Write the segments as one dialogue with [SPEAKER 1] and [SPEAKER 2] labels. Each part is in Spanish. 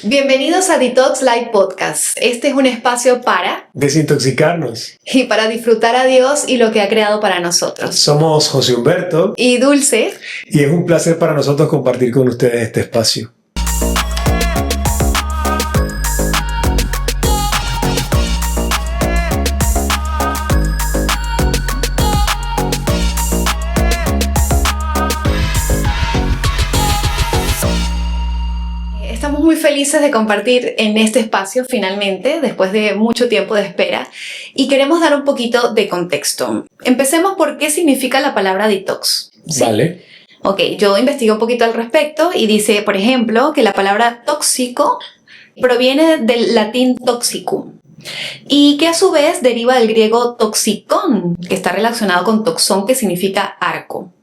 [SPEAKER 1] Bienvenidos a Detox Live Podcast. Este es un espacio para
[SPEAKER 2] desintoxicarnos
[SPEAKER 1] y para disfrutar a Dios y lo que ha creado para nosotros.
[SPEAKER 2] Somos José Humberto
[SPEAKER 1] y Dulce,
[SPEAKER 2] y es un placer para nosotros compartir con ustedes este espacio.
[SPEAKER 1] Estamos muy felices de compartir en este espacio finalmente, después de mucho tiempo de espera, y queremos dar un poquito de contexto. Empecemos por qué significa la palabra detox.
[SPEAKER 2] ¿Sí? Vale.
[SPEAKER 1] Ok, yo investigué un poquito al respecto y dice, por ejemplo, que la palabra tóxico proviene del latín toxicum y que a su vez deriva del griego toxicón, que está relacionado con toxón, que significa arco.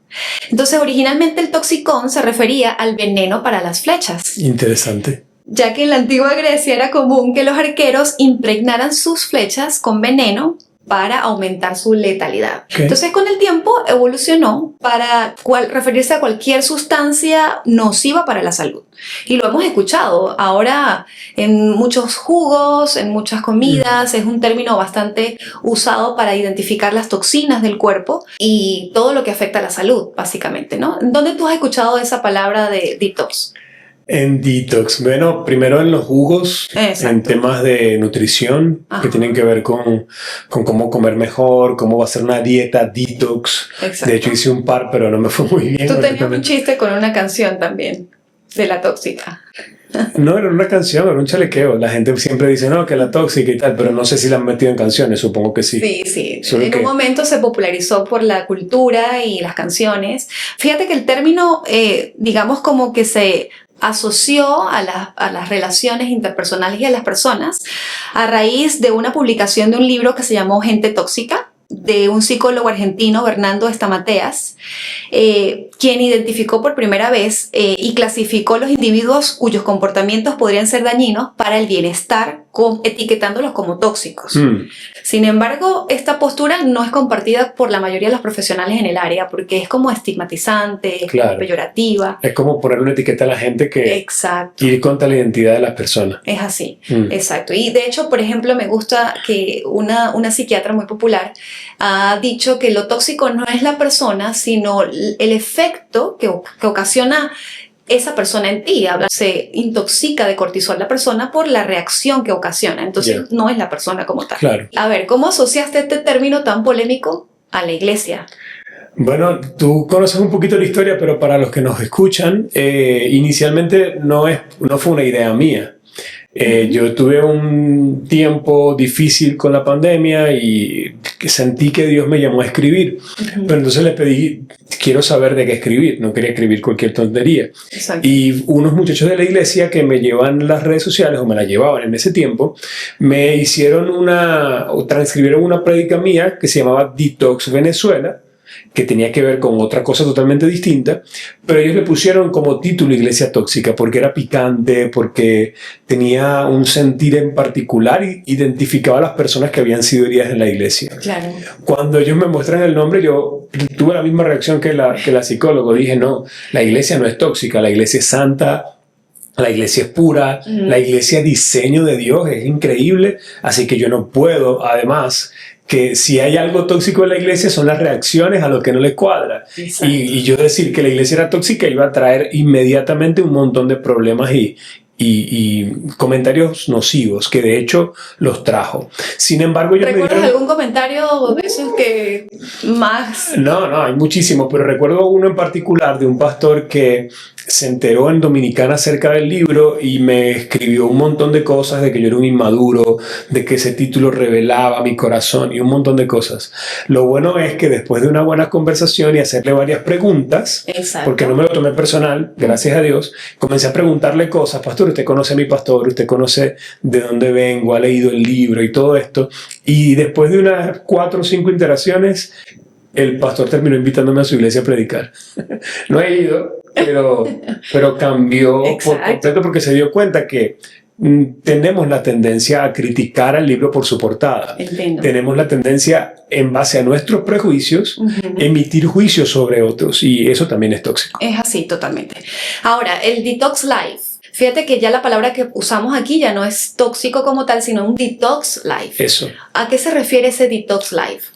[SPEAKER 1] Entonces, originalmente el toxicón se refería al veneno para las flechas.
[SPEAKER 2] Interesante.
[SPEAKER 1] Ya que en la antigua Grecia era común que los arqueros impregnaran sus flechas con veneno para aumentar su letalidad.
[SPEAKER 2] Okay.
[SPEAKER 1] Entonces, con el tiempo evolucionó para referirse a cualquier sustancia nociva para la salud. Y lo hemos escuchado ahora en muchos jugos, en muchas comidas. Es un término bastante usado para identificar las toxinas del cuerpo y todo lo que afecta a la salud, básicamente, ¿no? ¿Dónde tú has escuchado esa palabra de detox?
[SPEAKER 2] En detox, bueno, primero en los jugos,
[SPEAKER 1] exacto,
[SPEAKER 2] en temas de nutrición, que tienen que ver con cómo comer mejor, cómo va a ser una dieta detox.
[SPEAKER 1] Exacto.
[SPEAKER 2] De hecho hice un par, pero no me fue muy bien.
[SPEAKER 1] Tú tenías un chiste con una canción también, de la tóxica.
[SPEAKER 2] No, era una canción, era un chalequeo. La gente siempre dice, no, que la tóxica y tal, pero no sé si la han metido en canciones, supongo que sí.
[SPEAKER 1] Sí. En un momento se popularizó por la cultura y las canciones. Fíjate que el término, digamos como que se asoció a las relaciones interpersonales y a las personas a raíz de una publicación de un libro que se llamó Gente Tóxica, de un psicólogo argentino, Bernardo Estamateas, quien identificó por primera vez y clasificó los individuos cuyos comportamientos podrían ser dañinos para el bienestar, etiquetándolos como tóxicos. Sin embargo, esta postura no es compartida por la mayoría de los profesionales en el área porque es como estigmatizante,
[SPEAKER 2] claro,
[SPEAKER 1] como peyorativa.
[SPEAKER 2] Es como poner una etiqueta a la gente que
[SPEAKER 1] exacto,
[SPEAKER 2] ir contra la identidad de las personas.
[SPEAKER 1] Es así, exacto. Y de hecho, por ejemplo, me gusta que una psiquiatra muy popular ha dicho que lo tóxico no es la persona, sino el efecto que ocasiona esa persona en ti. Se intoxica de cortisol la persona por la reacción que ocasiona. Entonces, no es la persona como tal.
[SPEAKER 2] Claro.
[SPEAKER 1] A ver, ¿cómo asociaste este término tan polémico a la iglesia?
[SPEAKER 2] Bueno, tú conoces un poquito la historia, pero para los que nos escuchan, inicialmente no fue una idea mía. Yo tuve un tiempo difícil con la pandemia y sentí que Dios me llamó a escribir. Pero entonces le pedí, quiero saber de qué escribir. No quería escribir cualquier tontería.
[SPEAKER 1] Exacto.
[SPEAKER 2] Y unos muchachos de la iglesia que me llevan las redes sociales, o me la llevaban en ese tiempo, me transcribieron una prédica mía que se llamaba Detox Venezuela, que tenía que ver con otra cosa totalmente distinta, pero ellos le pusieron como título Iglesia Tóxica porque era picante, porque tenía un sentir en particular y identificaba a las personas que habían sido heridas en la iglesia.
[SPEAKER 1] Claro.
[SPEAKER 2] Cuando ellos me muestran el nombre, yo tuve la misma reacción que la psicóloga. Dije, no, la iglesia no es tóxica, la iglesia es santa, la iglesia es pura, la iglesia diseño de Dios, es increíble, así que yo no puedo, además, que si hay algo tóxico en la iglesia son las reacciones a lo que no le cuadra. Y yo decir que la iglesia era tóxica iba a traer inmediatamente un montón de problemas y comentarios nocivos, que de hecho los trajo. Sin embargo,
[SPEAKER 1] ¿recuerdas algún comentario de esos que más?
[SPEAKER 2] No, hay muchísimos, pero recuerdo uno en particular de un pastor que se enteró en Dominicana acerca del libro y me escribió un montón de cosas de que yo era un inmaduro, de que ese título revelaba mi corazón y un montón de cosas. Lo bueno es que después de una buena conversación y hacerle varias preguntas,
[SPEAKER 1] exacto,
[SPEAKER 2] porque no me lo tomé personal, gracias a Dios, comencé a preguntarle cosas. Pastor, usted conoce a mi pastor, usted conoce de dónde vengo, ha leído el libro y todo esto. Y después de unas 4 o 5 interacciones, el pastor terminó invitándome a su iglesia a predicar. No he ido, pero cambió por completo porque se dio cuenta que tenemos la tendencia a criticar al libro por su portada.
[SPEAKER 1] Entiendo.
[SPEAKER 2] Tenemos la tendencia, en base a nuestros prejuicios, emitir juicios sobre otros, y eso también es tóxico.
[SPEAKER 1] Es así, totalmente. Ahora, el Detox Live Fíjate que ya la palabra que usamos aquí ya no es tóxico como tal, sino un detox life.
[SPEAKER 2] Eso.
[SPEAKER 1] ¿A qué se refiere ese detox life?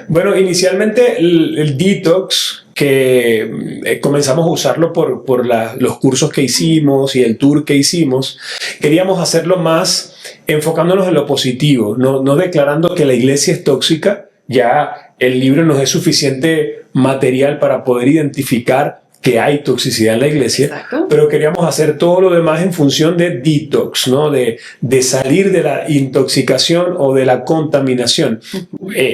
[SPEAKER 2] Bueno, inicialmente el detox, que comenzamos a usarlo por los cursos que hicimos y el tour que hicimos, queríamos hacerlo más enfocándonos en lo positivo, no declarando que la iglesia es tóxica. Ya el libro nos es suficiente material para poder identificar que hay toxicidad en la iglesia.
[SPEAKER 1] Exacto.
[SPEAKER 2] Pero queríamos hacer todo lo demás en función de detox, ¿no? De salir de la intoxicación o de la contaminación.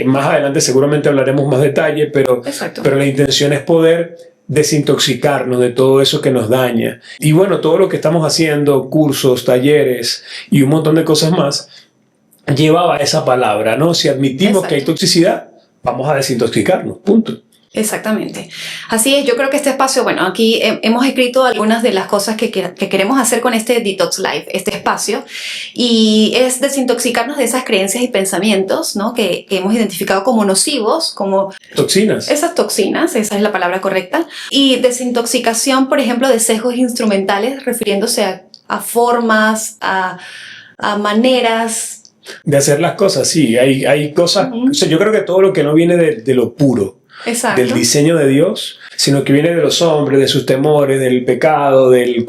[SPEAKER 2] Más adelante seguramente hablaremos más detalle, pero la intención es poder desintoxicarnos de todo eso que nos daña. Y bueno, todo lo que estamos haciendo, cursos, talleres y un montón de cosas más, llevaba esa palabra, ¿no? Si admitimos que hay toxicidad, vamos a desintoxicarnos, punto.
[SPEAKER 1] Exactamente. Así es, yo creo que este espacio, bueno, aquí hemos escrito algunas de las cosas que queremos hacer con este Detox Live, este espacio, y es desintoxicarnos de esas creencias y pensamientos, ¿no? que hemos identificado como nocivos, como
[SPEAKER 2] toxinas.
[SPEAKER 1] Esas toxinas, esa es la palabra correcta, y desintoxicación, por ejemplo, de sesgos instrumentales, refiriéndose a formas, a maneras
[SPEAKER 2] de hacer las cosas. Sí, hay cosas, o sea, yo creo que todo lo que no viene de lo puro,
[SPEAKER 1] exacto,
[SPEAKER 2] del diseño de Dios, sino que viene de los hombres, de sus temores, del pecado, del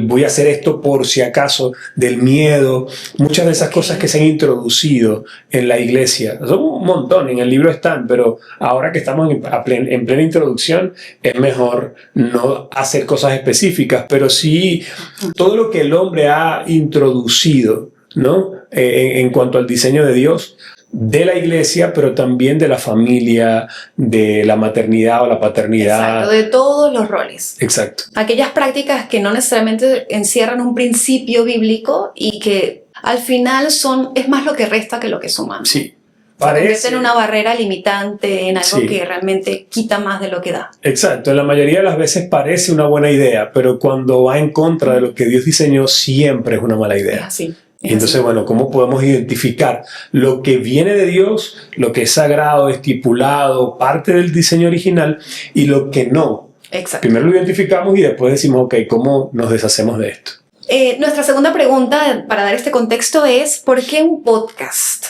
[SPEAKER 2] voy a hacer esto por si acaso, del miedo, muchas de esas cosas que se han introducido en la iglesia. Son un montón, en el libro están, pero ahora que estamos en plena introducción, es mejor no hacer cosas específicas, pero sí todo lo que el hombre ha introducido, ¿no? En cuanto al diseño de Dios, de la iglesia, pero también de la familia, de la maternidad o la paternidad.
[SPEAKER 1] Exacto, de todos los roles.
[SPEAKER 2] Exacto.
[SPEAKER 1] Aquellas prácticas que no necesariamente encierran un principio bíblico y que al final es más lo que resta que lo que suma.
[SPEAKER 2] Sí.
[SPEAKER 1] Se convierte en una barrera limitante, en algo que realmente quita más de lo que da.
[SPEAKER 2] Exacto, en la mayoría de las veces parece una buena idea, pero cuando va en contra de lo que Dios diseñó, siempre es una mala idea.
[SPEAKER 1] Es así.
[SPEAKER 2] Y entonces, bueno, ¿cómo podemos identificar lo que viene de Dios, lo que es sagrado, estipulado, parte del diseño original, y lo que no?
[SPEAKER 1] Exacto.
[SPEAKER 2] Primero lo identificamos y después decimos, ok, ¿cómo nos deshacemos de esto?
[SPEAKER 1] Nuestra segunda pregunta para dar este contexto es, ¿por qué un podcast?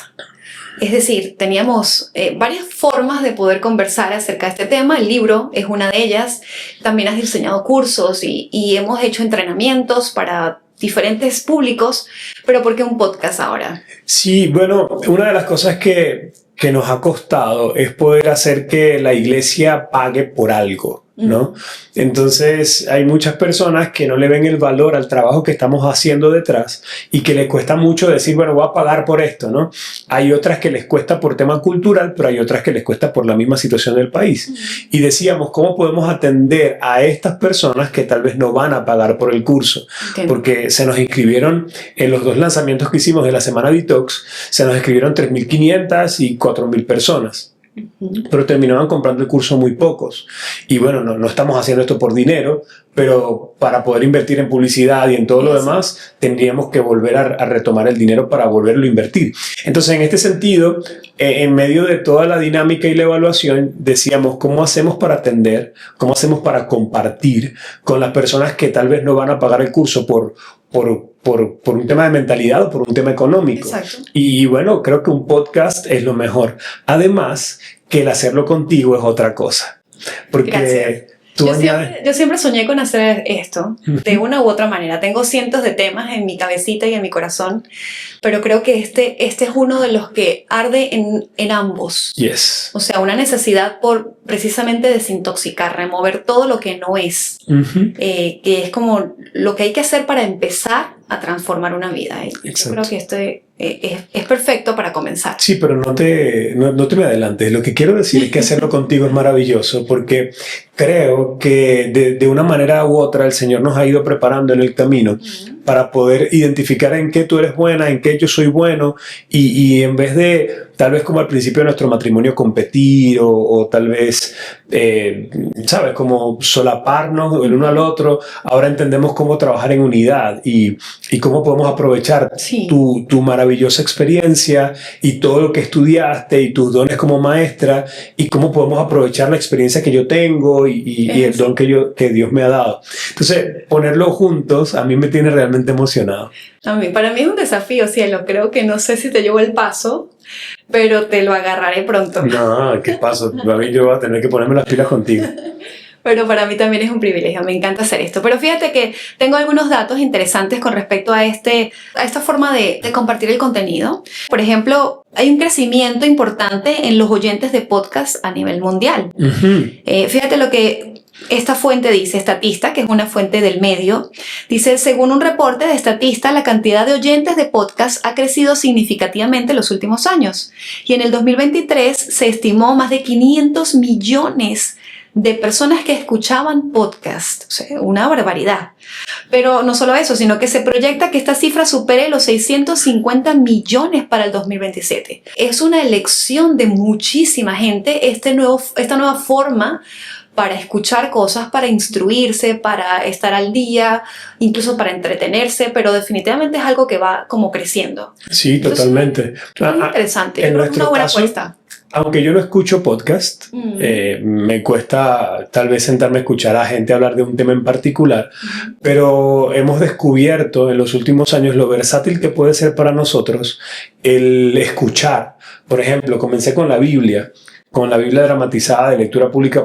[SPEAKER 1] Es decir, teníamos varias formas de poder conversar acerca de este tema. El libro es una de ellas. También has diseñado cursos y hemos hecho entrenamientos para diferentes públicos, pero ¿por qué un podcast ahora?
[SPEAKER 2] Sí, bueno, una de las cosas que nos ha costado es poder hacer que la iglesia pague por algo, ¿no? Entonces hay muchas personas que no le ven el valor al trabajo que estamos haciendo detrás y que les cuesta mucho decir, bueno, voy a pagar por esto, ¿no? Hay otras que les cuesta por tema cultural, pero hay otras que les cuesta por la misma situación del país. Y decíamos, ¿cómo podemos atender a estas personas que tal vez no van a pagar por el curso? Porque se nos inscribieron en los 2 lanzamientos que hicimos de la Semana Detox, se nos inscribieron 3.500 y 4.000 personas. Pero terminaban comprando el curso muy pocos. Y bueno, no estamos haciendo esto por dinero, pero para poder invertir en publicidad y en todo lo demás, tendríamos que volver a retomar el dinero para volverlo a invertir. Entonces, en este sentido, en medio de toda la dinámica y la evaluación, decíamos, ¿cómo hacemos para atender? ¿Cómo hacemos para compartir con las personas que tal vez no van a pagar el curso por un tema de mentalidad o por un tema económico?
[SPEAKER 1] Exacto.
[SPEAKER 2] Y bueno, creo que un podcast es lo mejor. Además, que el hacerlo contigo es otra cosa. Porque yo
[SPEAKER 1] siempre soñé con hacer esto de una u otra manera. Tengo cientos de temas en mi cabecita y en mi corazón, pero creo que este es uno de los que arde en ambos.
[SPEAKER 2] Yes.
[SPEAKER 1] O sea, una necesidad por precisamente desintoxicar, remover todo lo que no es, que es como lo que hay que hacer para empezar a transformar una vida. Yo creo que esto es perfecto para comenzar.
[SPEAKER 2] Sí, pero no te me adelantes. Lo que quiero decir es que hacerlo contigo es maravilloso, porque creo que de una manera u otra el Señor nos ha ido preparando en el camino para poder identificar en qué tú eres buena, en qué yo soy bueno, y en vez de tal vez como al principio de nuestro matrimonio competir o tal vez, ¿sabes? Como solaparnos el uno al otro, ahora entendemos cómo trabajar en unidad y cómo podemos aprovechar tu maravilloso maravillosa experiencia y todo lo que estudiaste y tus dones como maestra y cómo podemos aprovechar la experiencia que yo tengo y el don que Dios me ha dado. Entonces, ponerlo juntos a mí me tiene realmente emocionado.
[SPEAKER 1] Para mí es un desafío, cielo. Creo que no sé si te llevo el paso, pero te lo agarraré pronto.
[SPEAKER 2] No, ¿qué paso? A mí yo voy a tener que ponerme las pilas contigo.
[SPEAKER 1] Pero para mí también es un privilegio, me encanta hacer esto. Pero fíjate que tengo algunos datos interesantes con respecto a esta forma de compartir el contenido. Por ejemplo, hay un crecimiento importante en los oyentes de podcast a nivel mundial. Fíjate lo que esta fuente dice, Statista, que es una fuente del medio, dice, según un reporte de Statista, la cantidad de oyentes de podcast ha crecido significativamente en los últimos años. Y en el 2023 se estimó más de 500 millones de personas que escuchaban podcast, o sea, una barbaridad. Pero no solo eso, sino que se proyecta que esta cifra supere los 650 millones para el 2027. Es una elección de muchísima gente esta nueva forma para escuchar cosas, para instruirse, para estar al día, incluso para entretenerse, pero definitivamente es algo que va como creciendo.
[SPEAKER 2] Sí, totalmente.
[SPEAKER 1] Es interesante, es una buena apuesta.
[SPEAKER 2] Aunque yo no escucho podcast, me cuesta tal vez sentarme a escuchar a gente hablar de un tema en particular, pero hemos descubierto en los últimos años lo versátil que puede ser para nosotros el escuchar. Por ejemplo, comencé con la Biblia dramatizada de lectura pública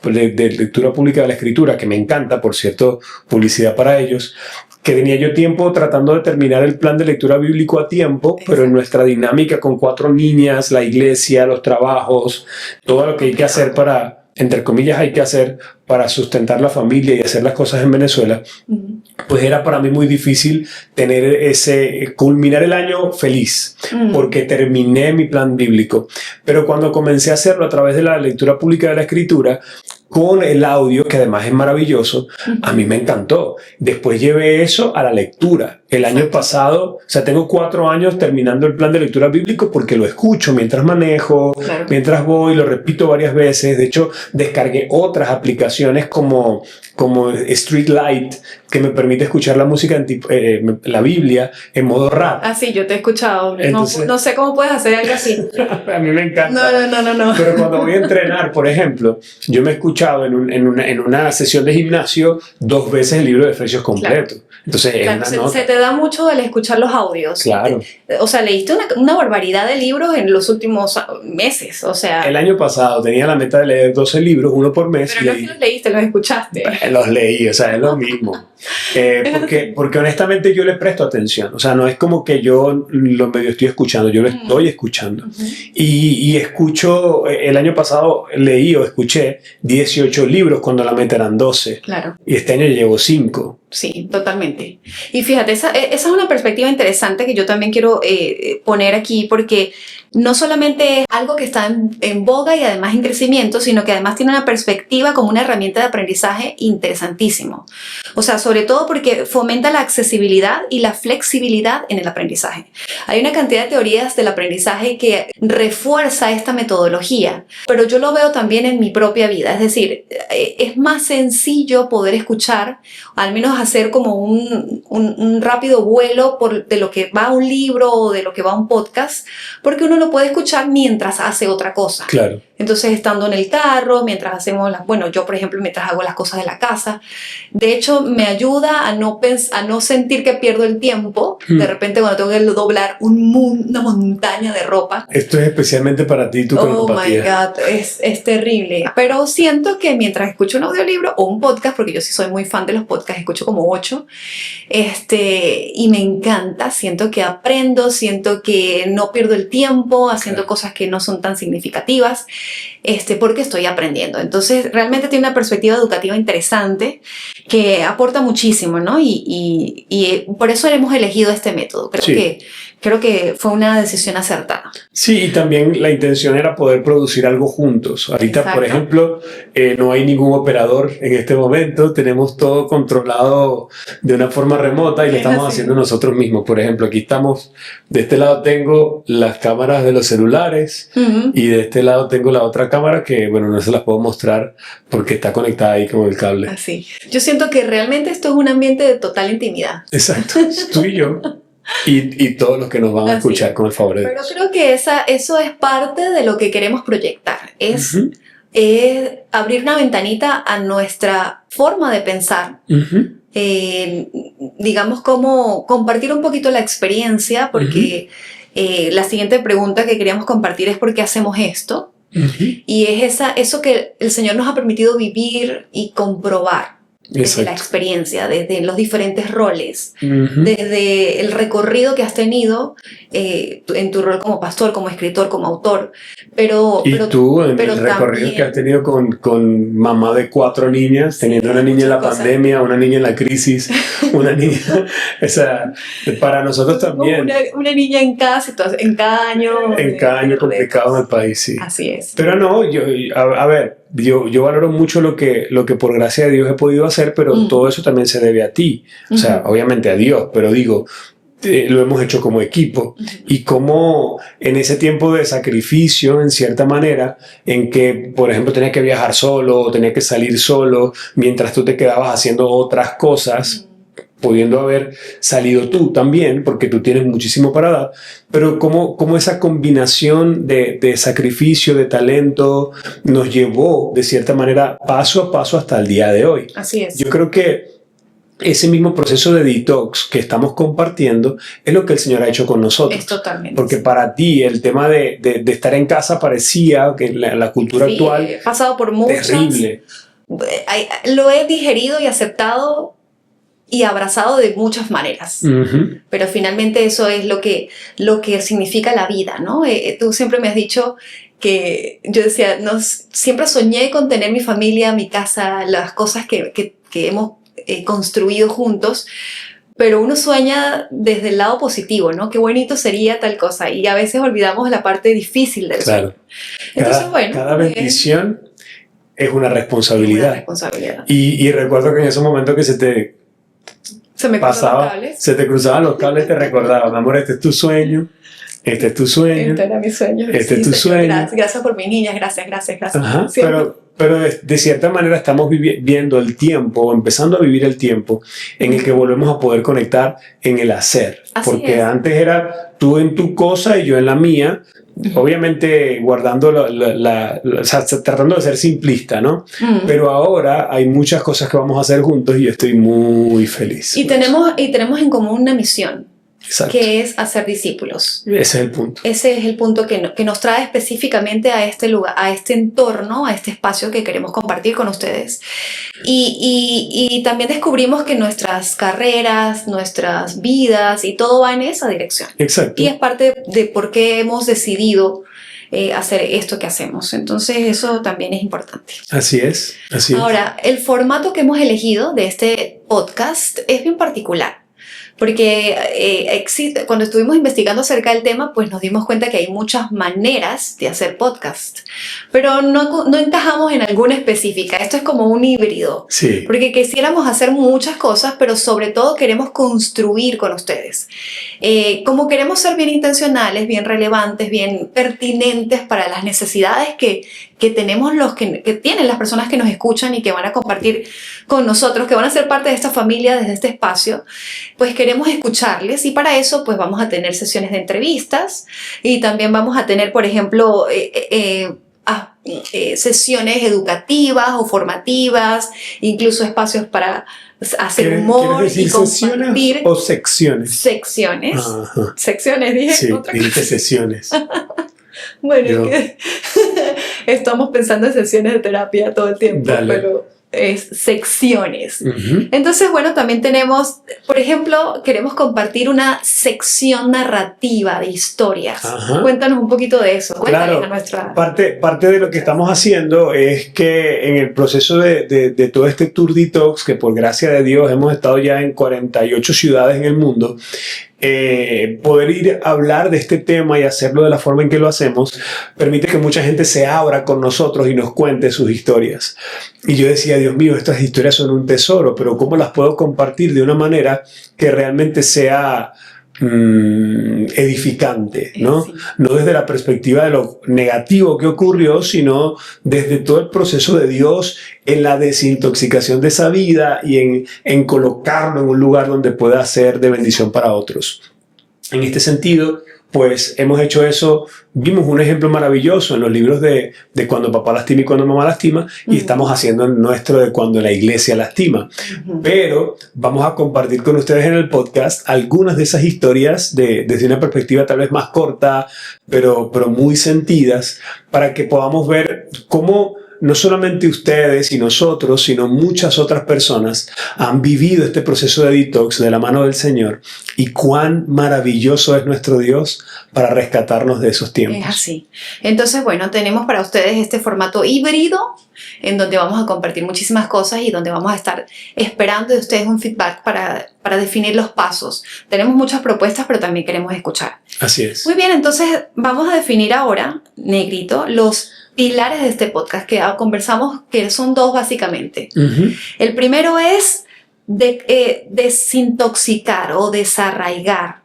[SPEAKER 2] de lectura pública de la Escritura, que me encanta, por cierto, publicidad para ellos, que tenía yo tiempo tratando de terminar el plan de lectura bíblico a tiempo, pero en nuestra dinámica con 4 niñas, la iglesia, los trabajos, todo lo que hay que hacer para, entre comillas, hay que hacer para sustentar la familia y hacer las cosas en Venezuela, pues era para mí muy difícil culminar el año feliz, porque terminé mi plan bíblico. Pero cuando comencé a hacerlo a través de la lectura pública de la Escritura, con el audio, que además es maravilloso, a mí me encantó. Después llevé eso a la lectura. El año pasado, o sea, tengo 4 años terminando el plan de lectura bíblico porque lo escucho mientras manejo, mientras voy, lo repito varias veces. De hecho, descargué otras aplicaciones como Streetlight, que me permite escuchar la música, la Biblia, en modo rap.
[SPEAKER 1] Ah, sí, yo te he escuchado. Entonces, no sé cómo puedes hacer algo así.
[SPEAKER 2] A mí me encanta.
[SPEAKER 1] No.
[SPEAKER 2] Pero cuando voy a entrenar, por ejemplo, yo me he escuchado en una sesión de gimnasio 2 veces el libro de Efesios completo. Claro. Entonces,
[SPEAKER 1] se te da mucho el escuchar los audios.
[SPEAKER 2] Claro.
[SPEAKER 1] O sea, leíste una barbaridad de libros en los últimos meses. O sea,
[SPEAKER 2] el año pasado tenía la meta de leer 12 libros, 1 por mes.
[SPEAKER 1] Pero no es que los leíste, los escuchaste.
[SPEAKER 2] Los leí, o sea, es lo mismo. Porque honestamente yo le presto atención. O sea, no es como que yo lo medio estoy escuchando, yo lo estoy escuchando. Y escucho, el año pasado leí o escuché 18 libros cuando la meta eran 12.
[SPEAKER 1] Claro.
[SPEAKER 2] Y este año llevo 5.
[SPEAKER 1] Sí, totalmente. Y fíjate, esa es una perspectiva interesante que yo también quiero poner aquí, porque no solamente es algo que está en boga y además en crecimiento, sino que además tiene una perspectiva como una herramienta de aprendizaje interesantísimo. O sea, sobre todo porque fomenta la accesibilidad y la flexibilidad en el aprendizaje. Hay una cantidad de teorías del aprendizaje que refuerza esta metodología, pero yo lo veo también en mi propia vida. Es decir, es más sencillo poder escuchar, al menos hacer como un rápido vuelo de lo que va un libro o de lo que va un podcast, porque uno lo puede escuchar mientras hace otra cosa.
[SPEAKER 2] Claro.
[SPEAKER 1] Entonces, estando en el carro, mientras hacemos yo, por ejemplo, mientras hago las cosas de la casa, de hecho, me ayuda a no sentir que pierdo el tiempo. De repente, cuando tengo que doblar una montaña de ropa.
[SPEAKER 2] Esto es especialmente para ti, tu cronopatía.
[SPEAKER 1] Oh my God, es terrible. Pero siento que mientras escucho un audiolibro o un podcast, porque yo sí soy muy fan de los podcasts, escucho como 8, y me encanta, siento que aprendo, siento que no pierdo el tiempo haciendo cosas que no son tan significativas. Porque estoy aprendiendo. Entonces, realmente tiene una perspectiva educativa interesante que aporta muchísimo, ¿no? Y por eso hemos elegido este método. Creo que fue una decisión acertada.
[SPEAKER 2] Sí, y también la intención era poder producir algo juntos. Ahorita,
[SPEAKER 1] Exacto.
[SPEAKER 2] Por ejemplo, no hay ningún operador en este momento. Tenemos todo controlado de una forma remota y lo estamos haciendo nosotros mismos. Por ejemplo, aquí estamos, de este lado tengo las cámaras de los celulares y de este lado tengo la otra cámara que, bueno, no se las puedo mostrar porque está conectada ahí con el cable.
[SPEAKER 1] Así. Yo siento que realmente esto es un ambiente de total intimidad.
[SPEAKER 2] Exacto, tú y yo. y todos los que nos van a
[SPEAKER 1] Así
[SPEAKER 2] escuchar
[SPEAKER 1] es.
[SPEAKER 2] con el favor de
[SPEAKER 1] Pero
[SPEAKER 2] Dios.
[SPEAKER 1] creo que eso es parte de lo que queremos proyectar.
[SPEAKER 2] Ujú,
[SPEAKER 1] Es abrir una ventanita a nuestra forma de pensar.
[SPEAKER 2] ujú,
[SPEAKER 1] Digamos, como compartir un poquito la experiencia, porque la siguiente pregunta que queríamos compartir es ¿por qué hacemos esto?
[SPEAKER 2] ujú.
[SPEAKER 1] Y es eso que el Señor nos ha permitido vivir y comprobar desde la
[SPEAKER 2] Exacto.
[SPEAKER 1] experiencia, desde los diferentes roles,
[SPEAKER 2] Ujú.
[SPEAKER 1] desde el recorrido que has tenido en tu rol como pastor, como escritor, como autor.
[SPEAKER 2] Y tú, en
[SPEAKER 1] pero
[SPEAKER 2] el recorrido que has
[SPEAKER 1] también,
[SPEAKER 2] tenido con mamá de 4 niñas, teniendo una niña en la
[SPEAKER 1] muchas cosas.
[SPEAKER 2] pandemia, una niña en la crisis, una niña, o sea, para nosotros
[SPEAKER 1] Tuvimos
[SPEAKER 2] también,
[SPEAKER 1] una niña en cada situación, en cada año.
[SPEAKER 2] en cada año
[SPEAKER 1] de
[SPEAKER 2] complicado en el
[SPEAKER 1] retos.
[SPEAKER 2] país, sí.
[SPEAKER 1] Así es.
[SPEAKER 2] Pero no, a ver, yo valoro mucho lo que por gracia de Dios he podido hacer, pero todo eso también se debe a ti. O sea, obviamente a Dios, pero digo, lo hemos hecho como equipo. Y como en ese tiempo de sacrificio, en cierta manera, en que, por ejemplo, tenías que viajar solo, o tenías que salir solo, mientras tú te quedabas haciendo otras cosas, pudiendo haber salido tú también, porque tú tienes muchísimo para dar, pero como esa combinación de sacrificio, de talento, nos llevó de cierta manera paso a paso hasta el día de hoy.
[SPEAKER 1] Así es.
[SPEAKER 2] Yo creo que ese mismo proceso de detox que estamos compartiendo es lo que el Señor ha hecho con nosotros.
[SPEAKER 1] Es totalmente.
[SPEAKER 2] Porque para ti el tema de estar en casa parecía que en la cultura
[SPEAKER 1] Sí,
[SPEAKER 2] actual
[SPEAKER 1] he pasado por muchas.
[SPEAKER 2] terrible.
[SPEAKER 1] Lo he digerido y aceptado y abrazado de muchas maneras.
[SPEAKER 2] Ujú.
[SPEAKER 1] Pero finalmente eso es lo que significa la vida, ¿no? Tú siempre me has dicho que yo decía, siempre soñé con tener mi familia, mi casa, las cosas que hemos construido juntos, pero uno sueña desde el lado positivo, ¿no? Qué bonito sería tal cosa, y a veces olvidamos la parte difícil del
[SPEAKER 2] Claro.
[SPEAKER 1] sueño. Entonces, bueno,
[SPEAKER 2] Cada bendición es una
[SPEAKER 1] es
[SPEAKER 2] responsabilidad.
[SPEAKER 1] una responsabilidad.
[SPEAKER 2] Y recuerdo que en ese momento que se te
[SPEAKER 1] Se me cruzan los
[SPEAKER 2] pasaba,
[SPEAKER 1] cables.
[SPEAKER 2] se te cruzaban los cables, te recordaba, mi amor, este es tu sueño, este es tu sueño.
[SPEAKER 1] Este era mi sueño.
[SPEAKER 2] Este es tu
[SPEAKER 1] Señor,
[SPEAKER 2] sueño.
[SPEAKER 1] Gracias por mis niñas, gracias.
[SPEAKER 2] Ajá,
[SPEAKER 1] Siempre.
[SPEAKER 2] pero de cierta manera estamos viendo el tiempo, o empezando a vivir el tiempo en el que volvemos a poder conectar en el hacer.
[SPEAKER 1] Así
[SPEAKER 2] Porque
[SPEAKER 1] es.
[SPEAKER 2] antes era tú en tu cosa y yo en la mía, obviamente guardando o sea, tratando de ser simplista, ¿no? Pero ahora hay muchas cosas que vamos a hacer juntos y yo estoy muy feliz.
[SPEAKER 1] Y tenemos en común una misión,
[SPEAKER 2] Exacto.
[SPEAKER 1] que es hacer discípulos.
[SPEAKER 2] Ese es el punto.
[SPEAKER 1] Ese es el punto que nos trae específicamente a este lugar, a este entorno, a este espacio que queremos compartir con ustedes. Y también descubrimos que nuestras carreras, nuestras vidas y todo va en esa dirección.
[SPEAKER 2] Exacto.
[SPEAKER 1] Y es parte de por qué hemos decidido hacer esto que hacemos. Entonces eso también es importante.
[SPEAKER 2] Así es, así es.
[SPEAKER 1] Ahora, el formato que hemos elegido de este podcast es bien particular. Porque cuando estuvimos investigando acerca del tema, pues nos dimos cuenta que hay muchas maneras de hacer podcast, pero no encajamos en alguna específica. Esto es como un híbrido,
[SPEAKER 2] Sí.
[SPEAKER 1] porque quisiéramos hacer muchas cosas, pero sobre todo queremos construir con ustedes. Como queremos ser bien intencionales, bien relevantes, bien pertinentes para las necesidades que tenemos que tienen las personas que nos escuchan y que van a compartir con nosotros, que van a ser parte de esta familia desde este espacio, pues queremos escucharles, y para eso pues vamos a tener sesiones de entrevistas y también vamos a tener, por ejemplo, sesiones educativas o formativas, incluso espacios para hacer humor
[SPEAKER 2] ¿Quieres
[SPEAKER 1] y
[SPEAKER 2] decir
[SPEAKER 1] compartir.
[SPEAKER 2] sesiones o secciones?
[SPEAKER 1] Secciones.
[SPEAKER 2] Ajá.
[SPEAKER 1] Secciones, dije.
[SPEAKER 2] Sí,
[SPEAKER 1] otra
[SPEAKER 2] dijiste
[SPEAKER 1] cosa.
[SPEAKER 2] sesiones.
[SPEAKER 1] Bueno,
[SPEAKER 2] Yo-
[SPEAKER 1] es que estamos pensando en sesiones de terapia todo el tiempo,
[SPEAKER 2] Dale.
[SPEAKER 1] pero es secciones.
[SPEAKER 2] Ujú.
[SPEAKER 1] Entonces, bueno, también tenemos, por ejemplo, queremos compartir una sección narrativa de historias.
[SPEAKER 2] Ajá.
[SPEAKER 1] Cuéntanos un poquito de eso. Cuéntales
[SPEAKER 2] Claro.
[SPEAKER 1] a nuestra...
[SPEAKER 2] Parte de lo que estamos haciendo es que en el proceso de todo este Tour Detox, que por gracia de Dios hemos estado ya en 48 ciudades en el mundo, poder ir a hablar de este tema y hacerlo de la forma en que lo hacemos permite que mucha gente se abra con nosotros y nos cuente sus historias. Y yo decía, Dios mío, estas historias son un tesoro, pero ¿cómo las puedo compartir de una manera que realmente sea edificante, ¿no?
[SPEAKER 1] Sí.
[SPEAKER 2] No desde la perspectiva de lo negativo que ocurrió, sino desde todo el proceso de Dios en la desintoxicación de esa vida y en colocarlo en un lugar donde pueda ser de bendición para otros. En este sentido, pues hemos hecho eso. Vimos un ejemplo maravilloso en los libros de cuando papá lastima y cuando mamá lastima, y estamos haciendo el nuestro de cuando la iglesia lastima. Pero vamos a compartir con ustedes en el podcast algunas de esas historias desde una perspectiva tal vez más corta, pero muy sentidas, para que podamos ver cómo no solamente ustedes y nosotros, sino muchas otras personas han vivido este proceso de detox de la mano del Señor, y cuán maravilloso es nuestro Dios para rescatarnos de esos tiempos.
[SPEAKER 1] Es así. Entonces, bueno, tenemos para ustedes este formato híbrido en donde vamos a compartir muchísimas cosas y donde vamos a estar esperando de ustedes un feedback para definir los pasos. Tenemos muchas propuestas, pero también queremos escuchar.
[SPEAKER 2] Así es.
[SPEAKER 1] Muy bien, entonces vamos a definir ahora, Negrito, los pilares de este podcast que conversamos, que son dos básicamente. El primero es desintoxicar o desarraigar.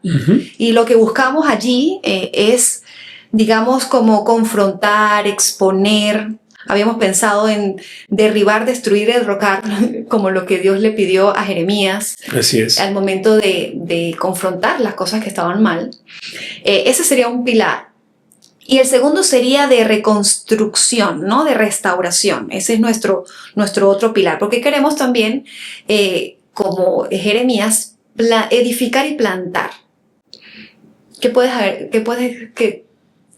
[SPEAKER 1] Y lo que buscamos allí es, digamos, como confrontar, exponer. Habíamos pensado en derribar, destruir, derrocar, como lo que Dios le pidió a Jeremías.
[SPEAKER 2] Así es.
[SPEAKER 1] Al momento de confrontar las cosas que estaban mal. Ese sería un pilar. Y el segundo sería de reconstrucción, ¿no? De restauración. Ese es nuestro otro pilar, porque queremos también, como Jeremías, edificar y plantar.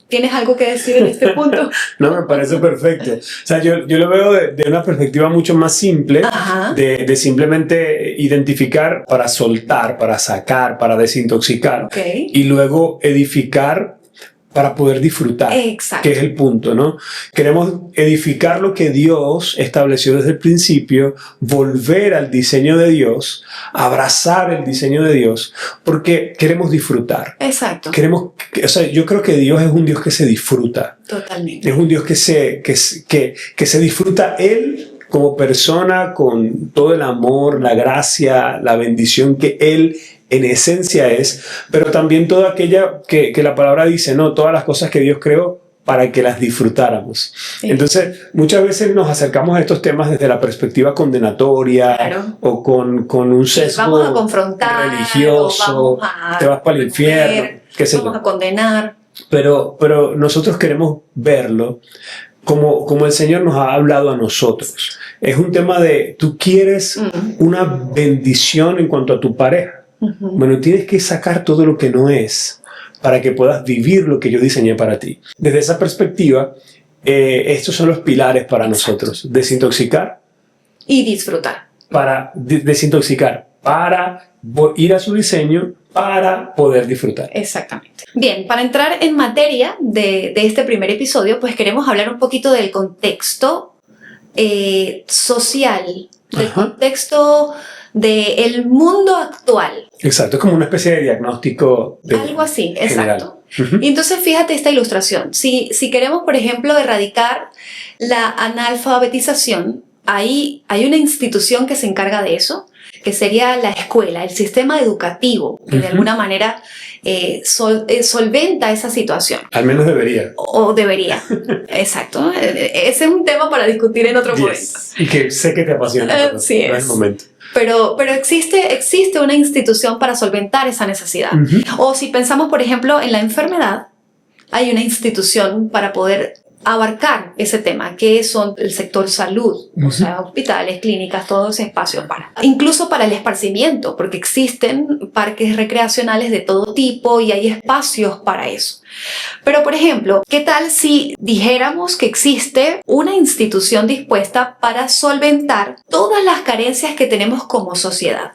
[SPEAKER 1] ¿Tienes algo que decir en este punto?
[SPEAKER 2] No, me parece perfecto. O sea, yo lo veo de una perspectiva mucho más simple, de simplemente identificar para soltar, para sacar, para desintoxicar, y luego edificar para poder disfrutar.
[SPEAKER 1] Exacto.
[SPEAKER 2] Que es el punto, ¿no? Queremos edificar lo que Dios estableció desde el principio, volver al diseño de Dios, abrazar el diseño de Dios, porque queremos disfrutar.
[SPEAKER 1] Exacto.
[SPEAKER 2] Yo creo que Dios es un Dios que se disfruta.
[SPEAKER 1] Totalmente.
[SPEAKER 2] Es un Dios que se disfruta Él como persona, con todo el amor, la gracia, la bendición que Él en esencia es, pero también toda aquella que la palabra dice, no, todas las cosas que Dios creó para que las disfrutáramos. Sí. Entonces, muchas veces nos acercamos a estos temas desde la perspectiva condenatoria, claro, o con un sesgo
[SPEAKER 1] vamos a confrontar,
[SPEAKER 2] religioso, te vas para el infierno, qué sé yo.
[SPEAKER 1] Vamos a condenar.
[SPEAKER 2] Pero nosotros queremos verlo como el Señor nos ha hablado a nosotros. Es un tema de, tú quieres una bendición en cuanto a tu pareja. Bueno, tienes que sacar todo lo que no es para que puedas vivir lo que yo diseñé para ti. Desde esa perspectiva, estos son los pilares para nosotros. Desintoxicar.
[SPEAKER 1] Y disfrutar.
[SPEAKER 2] Para desintoxicar, para ir a su diseño, para poder disfrutar.
[SPEAKER 1] Exactamente. Bien, para entrar en materia de este primer episodio, pues queremos hablar un poquito del contexto social, del contexto del mundo actual.
[SPEAKER 2] Exacto, es como una especie de diagnóstico.
[SPEAKER 1] Algo así,
[SPEAKER 2] general.
[SPEAKER 1] Exacto. Y entonces fíjate esta ilustración. Si queremos, por ejemplo, erradicar la analfabetización, ahí hay una institución que se encarga de eso, que sería la escuela, el sistema educativo, que de alguna manera solventa esa situación.
[SPEAKER 2] Al menos debería.
[SPEAKER 1] O debería, exacto. Ese es un tema para discutir en otro momento.
[SPEAKER 2] Y que sé que te apasiona.
[SPEAKER 1] Sí es.
[SPEAKER 2] El momento.
[SPEAKER 1] Pero existe una institución para solventar esa necesidad. O si pensamos, por ejemplo, en la enfermedad, hay una institución para poder abarcar ese tema, que son el sector salud, o sea, hospitales, clínicas, todo ese espacio incluso para el esparcimiento, porque existen parques recreacionales de todo tipo y hay espacios para eso. Pero, por ejemplo, ¿qué tal si dijéramos que existe una institución dispuesta para solventar todas las carencias que tenemos como sociedad?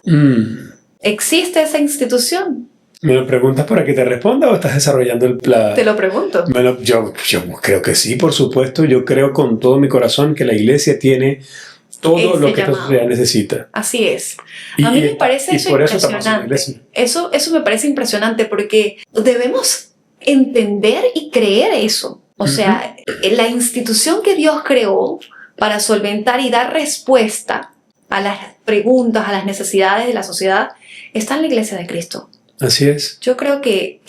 [SPEAKER 1] ¿Existe esa institución?
[SPEAKER 2] ¿Me lo preguntas para que te responda o estás desarrollando el plan?
[SPEAKER 1] Te lo pregunto.
[SPEAKER 2] Yo creo que sí, por supuesto. Yo creo con todo mi corazón que la iglesia tiene todo lo que esta sociedad necesita.
[SPEAKER 1] Así es. A mí me parece eso impresionante. Eso me parece impresionante porque debemos entender y creer eso. O sea, la institución que Dios creó para solventar y dar respuesta a las preguntas, a las necesidades de la sociedad, está en la Iglesia de Cristo.
[SPEAKER 2] Así es.
[SPEAKER 1] Yo creo que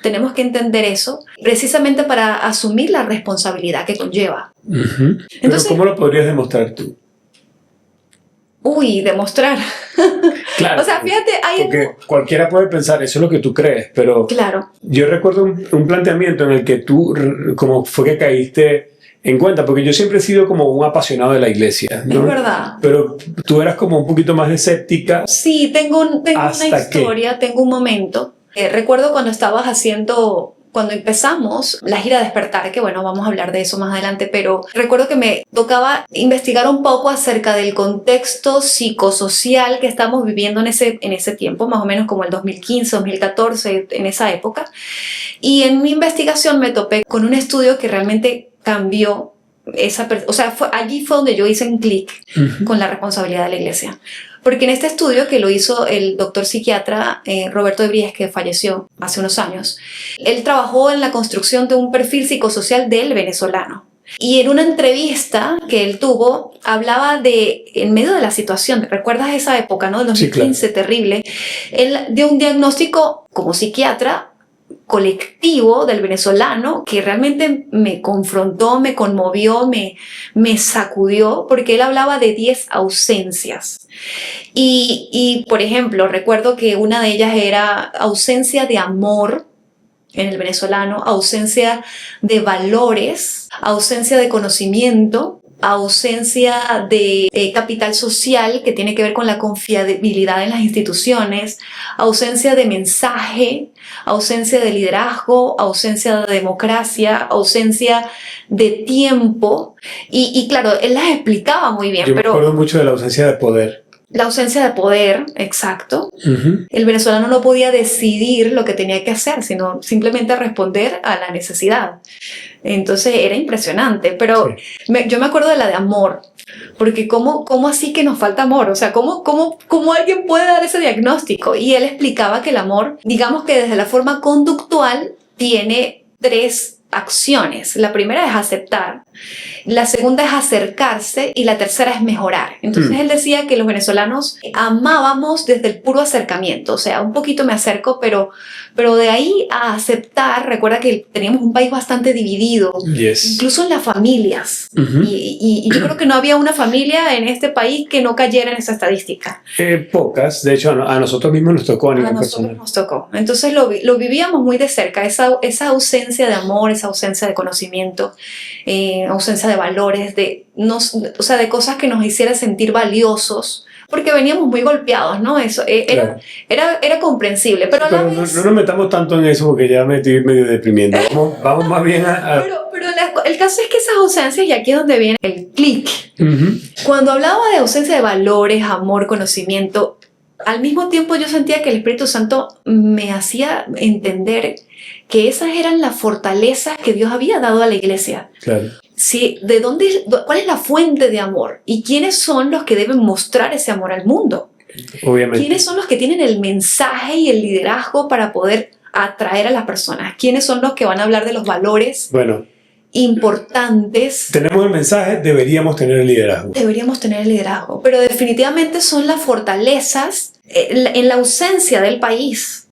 [SPEAKER 1] tenemos que entender eso precisamente para asumir la responsabilidad que conlleva.
[SPEAKER 2] Entonces, ¿pero cómo lo podrías demostrar tú?
[SPEAKER 1] Demostrar.
[SPEAKER 2] Claro,
[SPEAKER 1] O sea, fíjate, hay
[SPEAKER 2] porque cualquiera puede pensar, eso es lo que tú crees, pero
[SPEAKER 1] claro,
[SPEAKER 2] yo recuerdo un planteamiento en el que tú, como fue que caíste en cuenta, porque yo siempre he sido como un apasionado de la iglesia, ¿no?
[SPEAKER 1] es verdad.
[SPEAKER 2] Pero tú eras como un poquito más escéptica.
[SPEAKER 1] Sí, tengo una
[SPEAKER 2] ¿Hasta qué?
[SPEAKER 1] historia, tengo un momento. Recuerdo cuando empezamos la gira Despertar, que bueno, vamos a hablar de eso más adelante, pero recuerdo que me tocaba investigar un poco acerca del contexto psicosocial que estamos viviendo en ese tiempo, más o menos como el 2015, 2014, en esa época. Y en mi investigación me topé con un estudio que realmente cambió allí fue donde yo hice un clic con la responsabilidad de la iglesia. Porque en este estudio que lo hizo el doctor psiquiatra Roberto de Bries, que falleció hace unos años, él trabajó en la construcción de un perfil psicosocial del venezolano. Y en una entrevista que él tuvo, hablaba en medio de la situación, ¿recuerdas esa época, no? Del 2015, sí, claro. Terrible. Él dio un diagnóstico como psiquiatra colectivo del venezolano que realmente me confrontó, me conmovió, me sacudió, porque él hablaba de 10 ausencias. Y, por ejemplo, recuerdo que una de ellas era ausencia de amor en el venezolano, ausencia de valores, ausencia de conocimiento, ausencia de capital social que tiene que ver con la confiabilidad en las instituciones, ausencia de mensaje, ausencia de liderazgo, ausencia de democracia, ausencia de tiempo. Y claro, él las explicaba muy bien.
[SPEAKER 2] Yo me acuerdo mucho de la ausencia de poder.
[SPEAKER 1] La ausencia de poder, exacto. El venezolano no podía decidir lo que tenía que hacer, sino simplemente responder a la necesidad. Entonces era impresionante, pero sí. Yo me acuerdo de la de amor, porque ¿cómo así que nos falta amor? O sea, ¿cómo alguien puede dar ese diagnóstico? Y él explicaba que el amor, digamos que desde la forma conductual, tiene 3 acciones. La primera es aceptar, la segunda es acercarse y la tercera es mejorar. Entonces él decía que los venezolanos amábamos desde el puro acercamiento, o sea, un poquito me acerco, pero de ahí a aceptar, recuerda que teníamos un país bastante dividido, incluso en las familias, y yo creo que no había una familia en este país que no cayera en esa estadística.
[SPEAKER 2] Pocas, de hecho a nosotros mismos nos tocó a nivel personal.
[SPEAKER 1] Nos tocó, entonces lo vivíamos muy de cerca, esa ausencia de amor, esa ausencia de conocimiento, ausencia de valores, de cosas que nos hicieran sentir valiosos, porque veníamos muy golpeados, ¿no? Eso era comprensible, pero a la vez...
[SPEAKER 2] No nos metamos tanto en eso porque ya me estoy medio deprimiendo. Vamos más bien a...
[SPEAKER 1] Pero el caso es que esas ausencias, y aquí es donde viene el clic. Cuando hablaba de ausencia de valores, amor, conocimiento, al mismo tiempo yo sentía que el Espíritu Santo me hacía entender que esas eran las fortalezas que Dios había dado a la iglesia.
[SPEAKER 2] Claro.
[SPEAKER 1] Sí, ¿cuál es la fuente de amor? ¿Y quiénes son los que deben mostrar ese amor al mundo?
[SPEAKER 2] Obviamente.
[SPEAKER 1] ¿Quiénes son los que tienen el mensaje y el liderazgo para poder atraer a las personas? ¿Quiénes son los que van a hablar de los valores importantes?
[SPEAKER 2] Tenemos el mensaje, deberíamos tener el liderazgo.
[SPEAKER 1] Deberíamos tener el liderazgo, pero definitivamente son las fortalezas en la ausencia del país.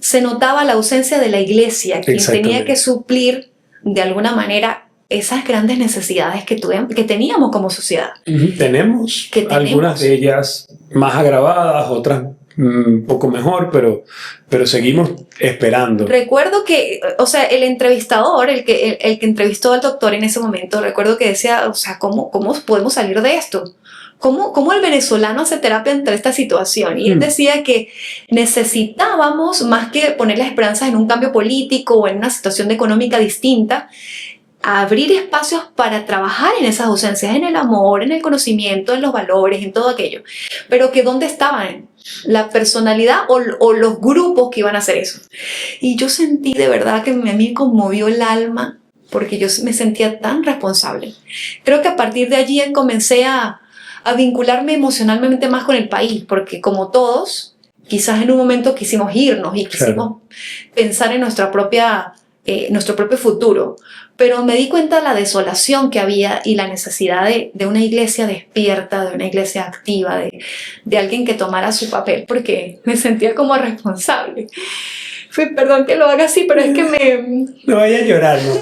[SPEAKER 1] Se notaba la ausencia de la iglesia, quien tenía que suplir de alguna manera esas grandes necesidades que teníamos como sociedad.
[SPEAKER 2] Tenemos algunas de ellas más agravadas, otras un poco mejor, pero seguimos esperando.
[SPEAKER 1] Recuerdo que, el entrevistador, el que entrevistó al doctor en ese momento, recuerdo que decía, ¿cómo podemos salir de esto? ¿Cómo el venezolano hace terapia ante esta situación? Y él decía que necesitábamos, más que poner las esperanzas en un cambio político o en una situación económica distinta, abrir espacios para trabajar en esas ausencias, en el amor, en el conocimiento, en los valores, en todo aquello. Pero que ¿dónde estaban? La personalidad o los grupos que iban a hacer eso. Y yo sentí de verdad que a mí me conmovió el alma, porque yo me sentía tan responsable. Creo que a partir de allí comencé a vincularme emocionalmente más con el país, porque como todos, quizás en un momento quisimos irnos y quisimos pensar en nuestro propio futuro, pero me di cuenta de la desolación que había y la necesidad de una iglesia despierta, de una iglesia activa, de alguien que tomara su papel, porque me sentía como responsable. Perdón que lo haga así, pero es que
[SPEAKER 2] No vaya a llorar, ¿no?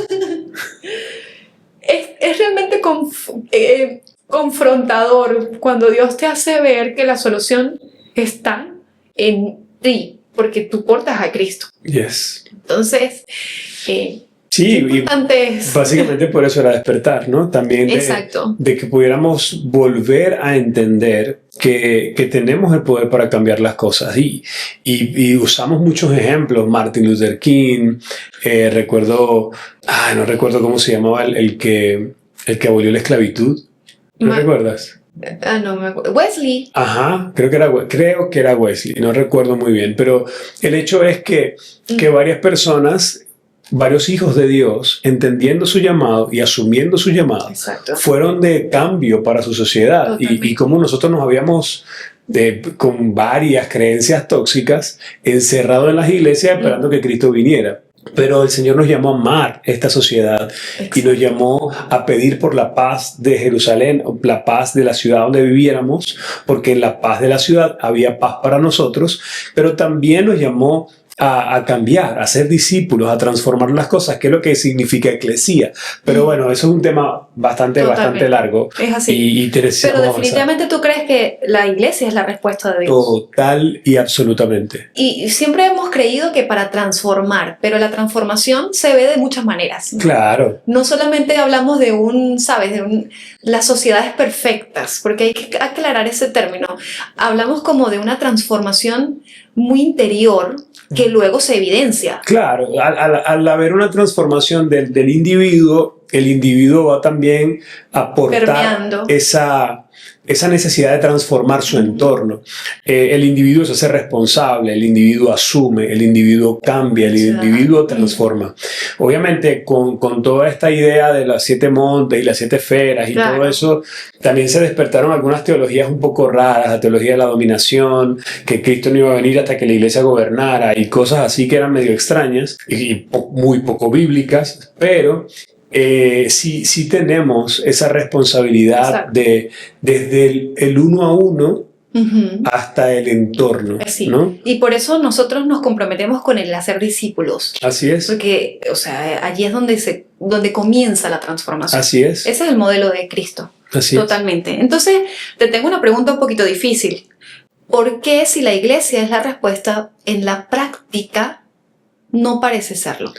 [SPEAKER 1] Es realmente confrontador cuando Dios te hace ver que la solución está en ti, porque tú portas a Cristo.
[SPEAKER 2] Yes.
[SPEAKER 1] Entonces,
[SPEAKER 2] sí,
[SPEAKER 1] qué importante es.
[SPEAKER 2] Básicamente por eso era despertar, ¿no? También
[SPEAKER 1] Exacto.
[SPEAKER 2] de que pudiéramos volver a entender que tenemos el poder para cambiar las cosas. Y usamos muchos ejemplos. Martin Luther King, no recuerdo cómo se llamaba el que abolió la esclavitud. ¿No recuerdas?
[SPEAKER 1] No me acuerdo. Wesley.
[SPEAKER 2] Ajá, creo que era Wesley, no recuerdo muy bien, pero el hecho es que varias personas, varios hijos de Dios, entendiendo su llamado y asumiendo su llamado,
[SPEAKER 1] Exacto.
[SPEAKER 2] fueron de cambio para su sociedad. Y como nosotros nos habíamos con varias creencias tóxicas encerrado en las iglesias esperando que Cristo viniera. Pero el Señor nos llamó a amar esta sociedad. Exacto. Y nos llamó a pedir por la paz de Jerusalén, la paz de la ciudad donde viviéramos, porque en la paz de la ciudad había paz para nosotros, pero también nos llamó a cambiar, a ser discípulos, a transformar las cosas, que es lo que significa eclesía. Pero bueno, eso es un tema bastante largo.
[SPEAKER 1] Es así.
[SPEAKER 2] Y
[SPEAKER 1] pero definitivamente tú crees que la iglesia es la respuesta de Dios.
[SPEAKER 2] Total y absolutamente.
[SPEAKER 1] Y siempre hemos creído que para transformar, pero la transformación se ve de muchas maneras, ¿no?
[SPEAKER 2] Claro.
[SPEAKER 1] No solamente hablamos de las sociedades perfectas, porque hay que aclarar ese término. Hablamos como de una transformación muy interior que luego se evidencia.
[SPEAKER 2] Claro, al haber una transformación del individuo, el individuo va también a aportar esa necesidad de transformar su entorno. El individuo se hace responsable, el individuo asume, el individuo cambia, el individuo transforma. Obviamente, con toda esta idea de los 7 montes y las 7 esferas y todo eso, también se despertaron algunas teologías un poco raras, la teología de la dominación, que Cristo no iba a venir hasta que la iglesia gobernara y cosas así que eran medio extrañas y muy poco bíblicas, pero sí tenemos esa responsabilidad desde el uno a uno hasta el entorno,
[SPEAKER 1] sí.
[SPEAKER 2] ¿no?
[SPEAKER 1] Y por eso nosotros nos comprometemos con el hacer discípulos.
[SPEAKER 2] Así es.
[SPEAKER 1] Porque, allí es donde comienza la transformación.
[SPEAKER 2] Así es.
[SPEAKER 1] Ese es el modelo de Cristo.
[SPEAKER 2] Así
[SPEAKER 1] totalmente. Entonces, te tengo una pregunta un poquito difícil. ¿Por qué, si la iglesia es la respuesta, en la práctica no parece serlo?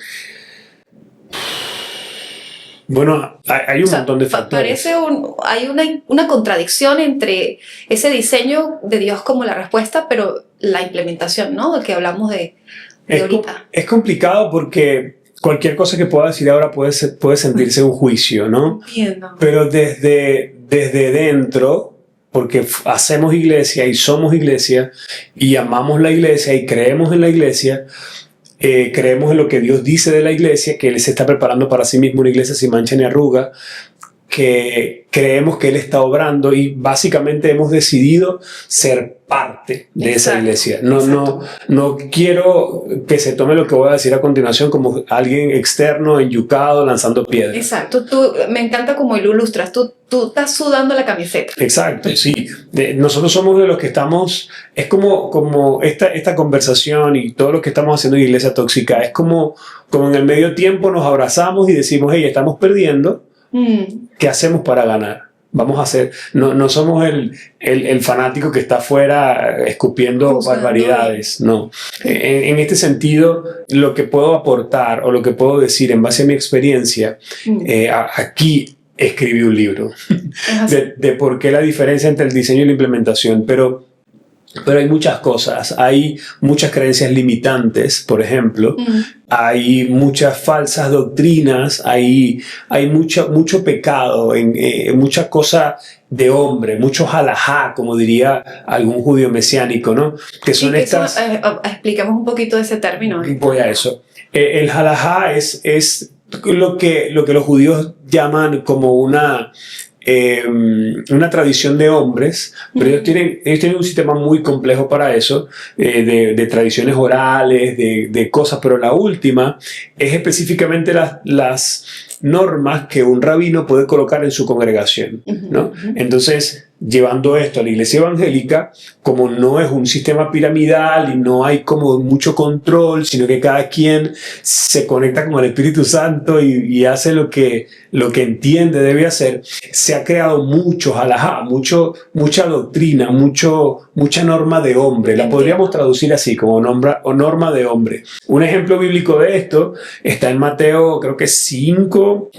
[SPEAKER 2] Bueno, hay un montón de factores.
[SPEAKER 1] Hay una contradicción entre ese diseño de Dios como la respuesta, pero la implementación, ¿no? De que hablamos de ahorita.
[SPEAKER 2] Es complicado porque cualquier cosa que pueda decir ahora puede sentirse un juicio, ¿no?
[SPEAKER 1] Entiendo.
[SPEAKER 2] Pero desde dentro, porque hacemos iglesia y somos iglesia y amamos la iglesia y creemos en la iglesia, creemos en lo que Dios dice de la iglesia, que Él se está preparando para sí mismo una iglesia sin mancha ni arruga, que creemos que Él está obrando y básicamente hemos decidido ser parte de esa iglesia. No quiero que se tome lo que voy a decir a continuación como alguien externo, enyucado, lanzando piedras.
[SPEAKER 1] Exacto. Me encanta como lo ilustras. Tú estás sudando la camiseta.
[SPEAKER 2] Exacto, sí. Nosotros somos de los que estamos... Es como esta conversación y todo lo que estamos haciendo en Iglesia Tóxica. Es como en el medio tiempo nos abrazamos y decimos, hey, estamos perdiendo. ¿Qué hacemos para ganar? Vamos a hacer... No somos el fanático que está afuera escupiendo barbaridades. No. En este sentido, lo que puedo aportar o lo que puedo decir en base a mi experiencia, aquí escribí un libro de por qué la diferencia entre el diseño y la implementación, pero hay muchas cosas. Hay muchas creencias limitantes, por ejemplo. Hay muchas falsas doctrinas. Hay mucho pecado, mucha cosa de hombre, mucho halajá, como diría algún judío mesiánico, ¿no? Que son estas...
[SPEAKER 1] Expliquemos un poquito de ese término.
[SPEAKER 2] Voy a eso. El halajá es lo que los judíos llaman como una tradición de hombres, pero ellos tienen un sistema muy complejo para eso, de tradiciones orales, de cosas, pero la última es específicamente las normas que un rabino puede colocar en su congregación, ¿no? Entonces, llevando esto a la iglesia evangélica, como no es un sistema piramidal y no hay como mucho control, sino que cada quien se conecta con el Espíritu Santo y hace lo que entiende debe hacer, se ha creado muchos halajá, mucha doctrina, mucha norma de hombre. La podríamos traducir así, como norma de hombre. Un ejemplo bíblico de esto está en Mateo, creo que 5,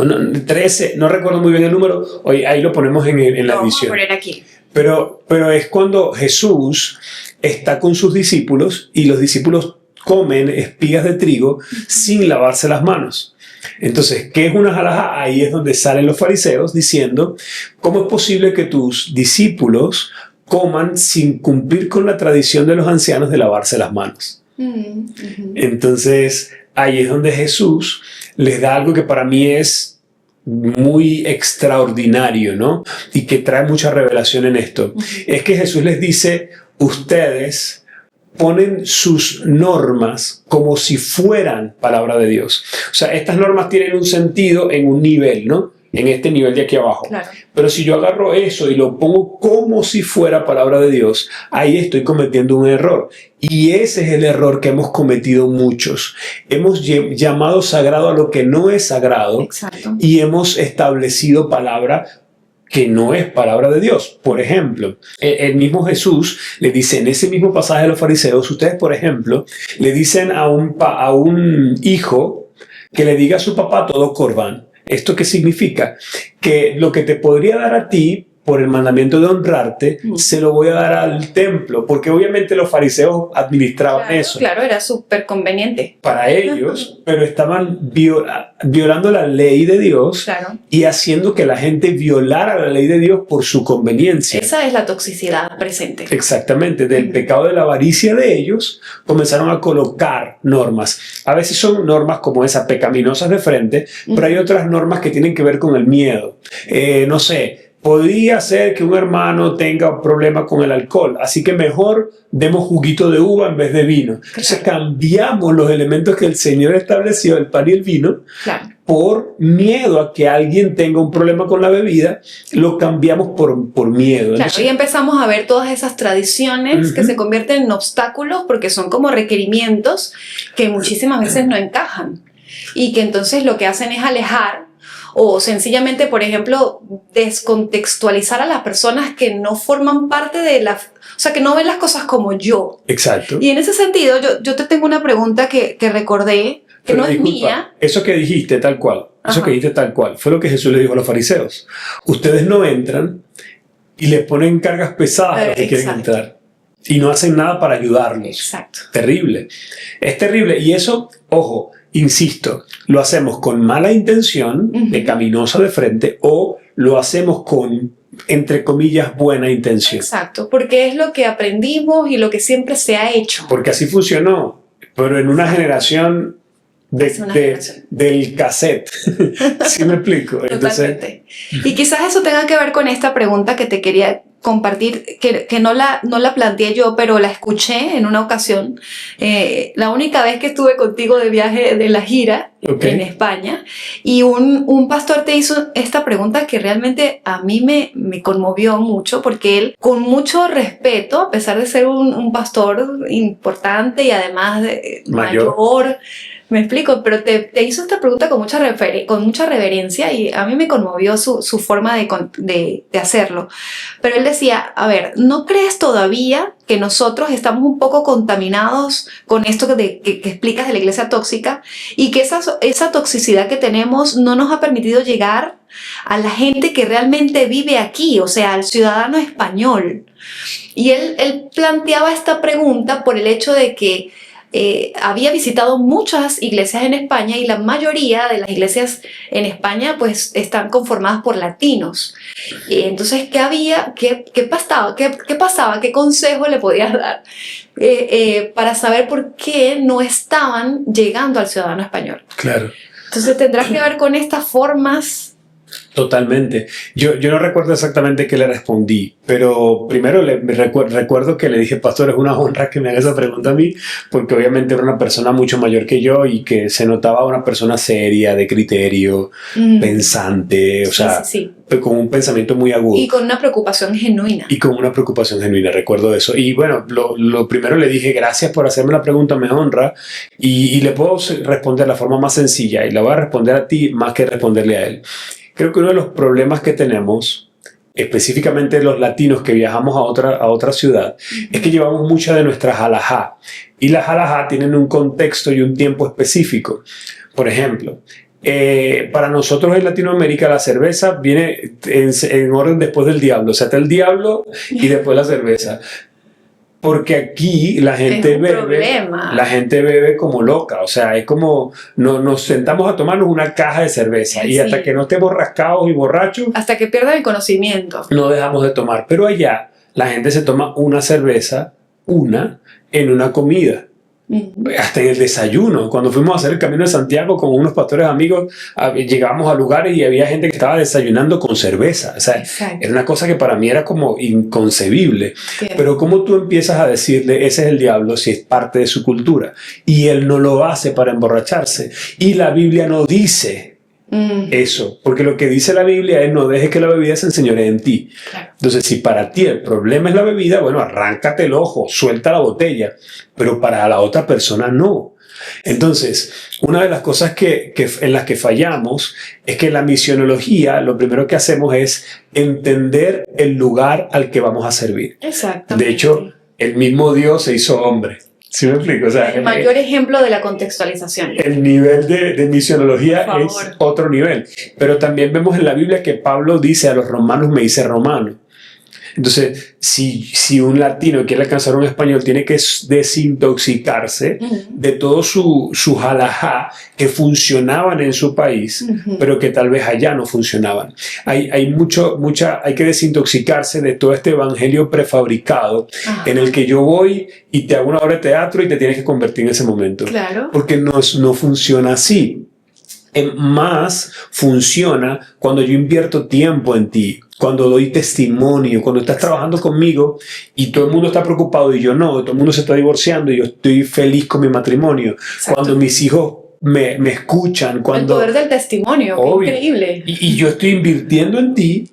[SPEAKER 2] 13, no recuerdo muy bien el número, hoy ahí lo ponemos en la edición.
[SPEAKER 1] Vamos a poner aquí.
[SPEAKER 2] Pero es cuando Jesús está con sus discípulos y los discípulos comen espigas de trigo sin lavarse las manos. Entonces, ¿qué es una halajá? Ahí es donde salen los fariseos diciendo, ¿cómo es posible que tus discípulos coman sin cumplir con la tradición de los ancianos de lavarse las manos? Entonces, ahí es donde Jesús les da algo que para mí es muy extraordinario, ¿no? Y que trae mucha revelación en esto. Es que Jesús les dice, ustedes ponen sus normas como si fueran palabra de Dios. O sea, estas normas tienen un sentido en un nivel, ¿no? En este nivel de aquí abajo. Claro. Pero si yo agarro eso y lo pongo como si fuera palabra de Dios, ahí estoy cometiendo un error. Y ese es el error que hemos cometido muchos. Hemos llamado sagrado a lo que no es sagrado. Exacto. Y hemos establecido palabra que no es palabra de Dios. Por ejemplo, el mismo Jesús le dice en ese mismo pasaje de los fariseos, ustedes, por ejemplo, le dicen a un hijo que le diga a su papá todo corbán. ¿Esto qué significa? Que lo que te podría dar a ti por el mandamiento de honrarte, se lo voy a dar al templo, porque obviamente los fariseos administraban eso.
[SPEAKER 1] Claro, era súper conveniente
[SPEAKER 2] para ellos, pero estaban violando la ley de Dios y haciendo que la gente violara la ley de Dios por su conveniencia.
[SPEAKER 1] Esa es la toxicidad presente.
[SPEAKER 2] Exactamente, del pecado de la avaricia de ellos, comenzaron a colocar normas. A veces son normas como esas, pecaminosas de frente, pero hay otras normas que tienen que ver con el miedo. No sé, podría ser que un hermano tenga un problema con el alcohol, así que mejor demos juguito de uva en vez de vino. Entonces cambiamos los elementos que el Señor estableció, el pan y el vino, por miedo a que alguien tenga un problema con la bebida, lo cambiamos por miedo.
[SPEAKER 1] Entonces, y empezamos a ver todas esas tradiciones que se convierten en obstáculos porque son como requerimientos que muchísimas veces no encajan y que entonces lo que hacen es alejar o sencillamente, por ejemplo, descontextualizar a las personas que no forman parte de la... O sea, que no ven las cosas como yo.
[SPEAKER 2] Exacto.
[SPEAKER 1] Y en ese sentido, yo te tengo una pregunta que recordé, que no es mía.
[SPEAKER 2] Eso que dijiste tal cual, fue lo que Jesús le dijo a los fariseos. Ustedes no entran y les ponen cargas pesadas a los que quieren entrar. Y no hacen nada para ayudarlos.
[SPEAKER 1] Exacto.
[SPEAKER 2] Terrible. Es terrible. Y eso, ojo, insisto, lo hacemos con mala intención, pecaminosa de frente, o lo hacemos con, entre comillas, buena intención.
[SPEAKER 1] Exacto, porque es lo que aprendimos y lo que siempre se ha hecho.
[SPEAKER 2] Porque así funcionó, pero en una generación del cassette. ¿Sí me explico?
[SPEAKER 1] Totalmente. Y quizás eso tenga que ver con esta pregunta que te quería compartir, que no la planteé yo, pero la escuché en una ocasión. La única vez que estuve contigo de viaje de la gira en España, y un pastor te hizo esta pregunta que realmente a mí me conmovió mucho, porque él, con mucho respeto, a pesar de ser un pastor importante y además mayor, me explico, pero te hizo esta pregunta con mucha reverencia y a mí me conmovió su forma de hacerlo. Pero él decía, a ver, ¿no crees todavía que nosotros estamos un poco contaminados con esto que explicas de la iglesia tóxica y que esa toxicidad que tenemos no nos ha permitido llegar a la gente que realmente vive aquí, o sea, al ciudadano español? Y él planteaba esta pregunta por el hecho de que había visitado muchas iglesias en España y la mayoría de las iglesias en España pues están conformadas por latinos. Entonces, ¿qué pasaba? ¿Qué consejo le podías dar para saber por qué no estaban llegando al ciudadano español?
[SPEAKER 2] Claro.
[SPEAKER 1] Entonces tendrá que ver con estas formas
[SPEAKER 2] Totalmente. Yo no recuerdo exactamente qué le respondí, pero primero recuerdo que le dije, pastor, es una honra que me haga esa pregunta a mí, porque obviamente era una persona mucho mayor que yo y que se notaba una persona seria, de criterio, pensante, o sea, con un pensamiento muy agudo.
[SPEAKER 1] Y con una preocupación genuina.
[SPEAKER 2] Y con una preocupación genuina, recuerdo eso. Y bueno, lo primero le dije, gracias por hacerme la pregunta, me honra, y le puedo responder de la forma más sencilla, y la voy a responder a ti más que responderle a él. Creo que uno de los problemas que tenemos, específicamente los latinos que viajamos a otra ciudad, es que llevamos mucha de nuestras halajá. Y las halajá tienen un contexto y un tiempo específico. Por ejemplo, para nosotros en Latinoamérica la cerveza viene en orden después del diablo. O sea, está el diablo y después la cerveza. Porque aquí la gente bebe como loca, o sea, es como nos sentamos a tomarnos una caja de cerveza y hasta que no estemos rascados y borrachos,
[SPEAKER 1] hasta que pierdan el conocimiento,
[SPEAKER 2] no dejamos de tomar. Pero allá la gente se toma una cerveza, en una comida. Hasta en el desayuno, cuando fuimos a hacer el Camino de Santiago con unos pastores amigos, llegábamos a lugares y había gente que estaba desayunando con cerveza. O sea, era una cosa que para mí era como inconcebible. Pero ¿cómo tú empiezas a decirle ese es el diablo si es parte de su cultura? Y él no lo hace para emborracharse. Y la Biblia no dice eso, porque lo que dice la Biblia es no dejes que la bebida se enseñoree en ti. Entonces, si para ti el problema es la bebida, bueno, arráncate el ojo, suelta la botella, pero para la otra persona no. Entonces, una de las cosas en las que fallamos es que en la misionología lo primero que hacemos es entender el lugar al que vamos a servir.
[SPEAKER 1] Exactamente.
[SPEAKER 2] De hecho, el mismo Dios se hizo hombre. ¿Sí me explico? O sea,
[SPEAKER 1] el mayor ejemplo de la contextualización.
[SPEAKER 2] El nivel de misionología es otro nivel. Pero también vemos en la Biblia que Pablo dice a los romanos, me hice romano. Entonces, si un latino quiere alcanzar un español, tiene que desintoxicarse de todo su halajá que funcionaban en su país, pero que tal vez allá no funcionaban. Hay que desintoxicarse de todo este evangelio prefabricado en el que yo voy y te hago una obra de teatro y te tienes que convertir en ese momento.
[SPEAKER 1] Claro.
[SPEAKER 2] Porque no funciona así. Más funciona cuando yo invierto tiempo en ti, cuando doy testimonio, cuando estás trabajando conmigo y todo el mundo está preocupado y yo no, todo el mundo se está divorciando y yo estoy feliz con mi matrimonio. Exacto. Cuando mis hijos me escuchan, cuando...
[SPEAKER 1] El poder del testimonio, qué increíble.
[SPEAKER 2] Y yo estoy invirtiendo en ti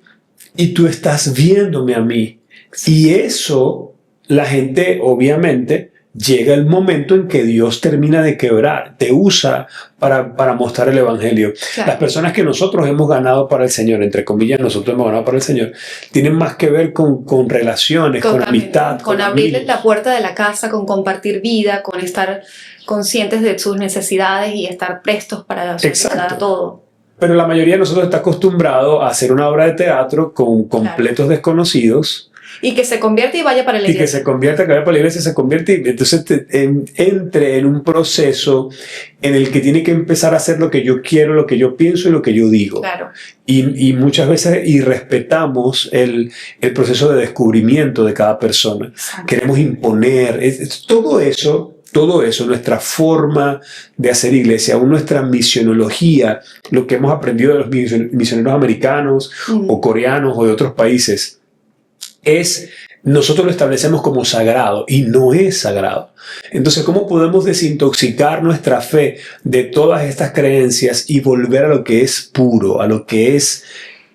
[SPEAKER 2] y tú estás viéndome a mí. Y eso, la gente obviamente... Llega el momento en que Dios termina de quebrar, te usa para mostrar el evangelio. Claro. Las personas que nosotros hemos ganado para el Señor, entre comillas, nosotros hemos ganado para el Señor, tienen más que ver con relaciones, con amistad.
[SPEAKER 1] Con abrirles la puerta de la casa, con compartir vida, con estar conscientes de sus necesidades y estar prestos para dar todo.
[SPEAKER 2] Pero la mayoría de nosotros está acostumbrado a hacer una obra de teatro con completos desconocidos.
[SPEAKER 1] Y que se convierte y vaya para la iglesia.
[SPEAKER 2] Y que se convierte, que vaya para la iglesia, se convierte. Entonces entre en un proceso en el que tiene que empezar a hacer lo que yo quiero, lo que yo pienso y lo que yo digo.
[SPEAKER 1] Claro.
[SPEAKER 2] Y muchas veces irrespetamos el proceso de descubrimiento de cada persona. Exacto. Queremos imponer. Todo eso, nuestra forma de hacer iglesia, aún nuestra misionología, lo que hemos aprendido de los misioneros americanos o coreanos o de otros países, nosotros lo establecemos como sagrado y no es sagrado. Entonces, ¿cómo podemos desintoxicar nuestra fe de todas estas creencias y volver a lo que es puro, a lo que es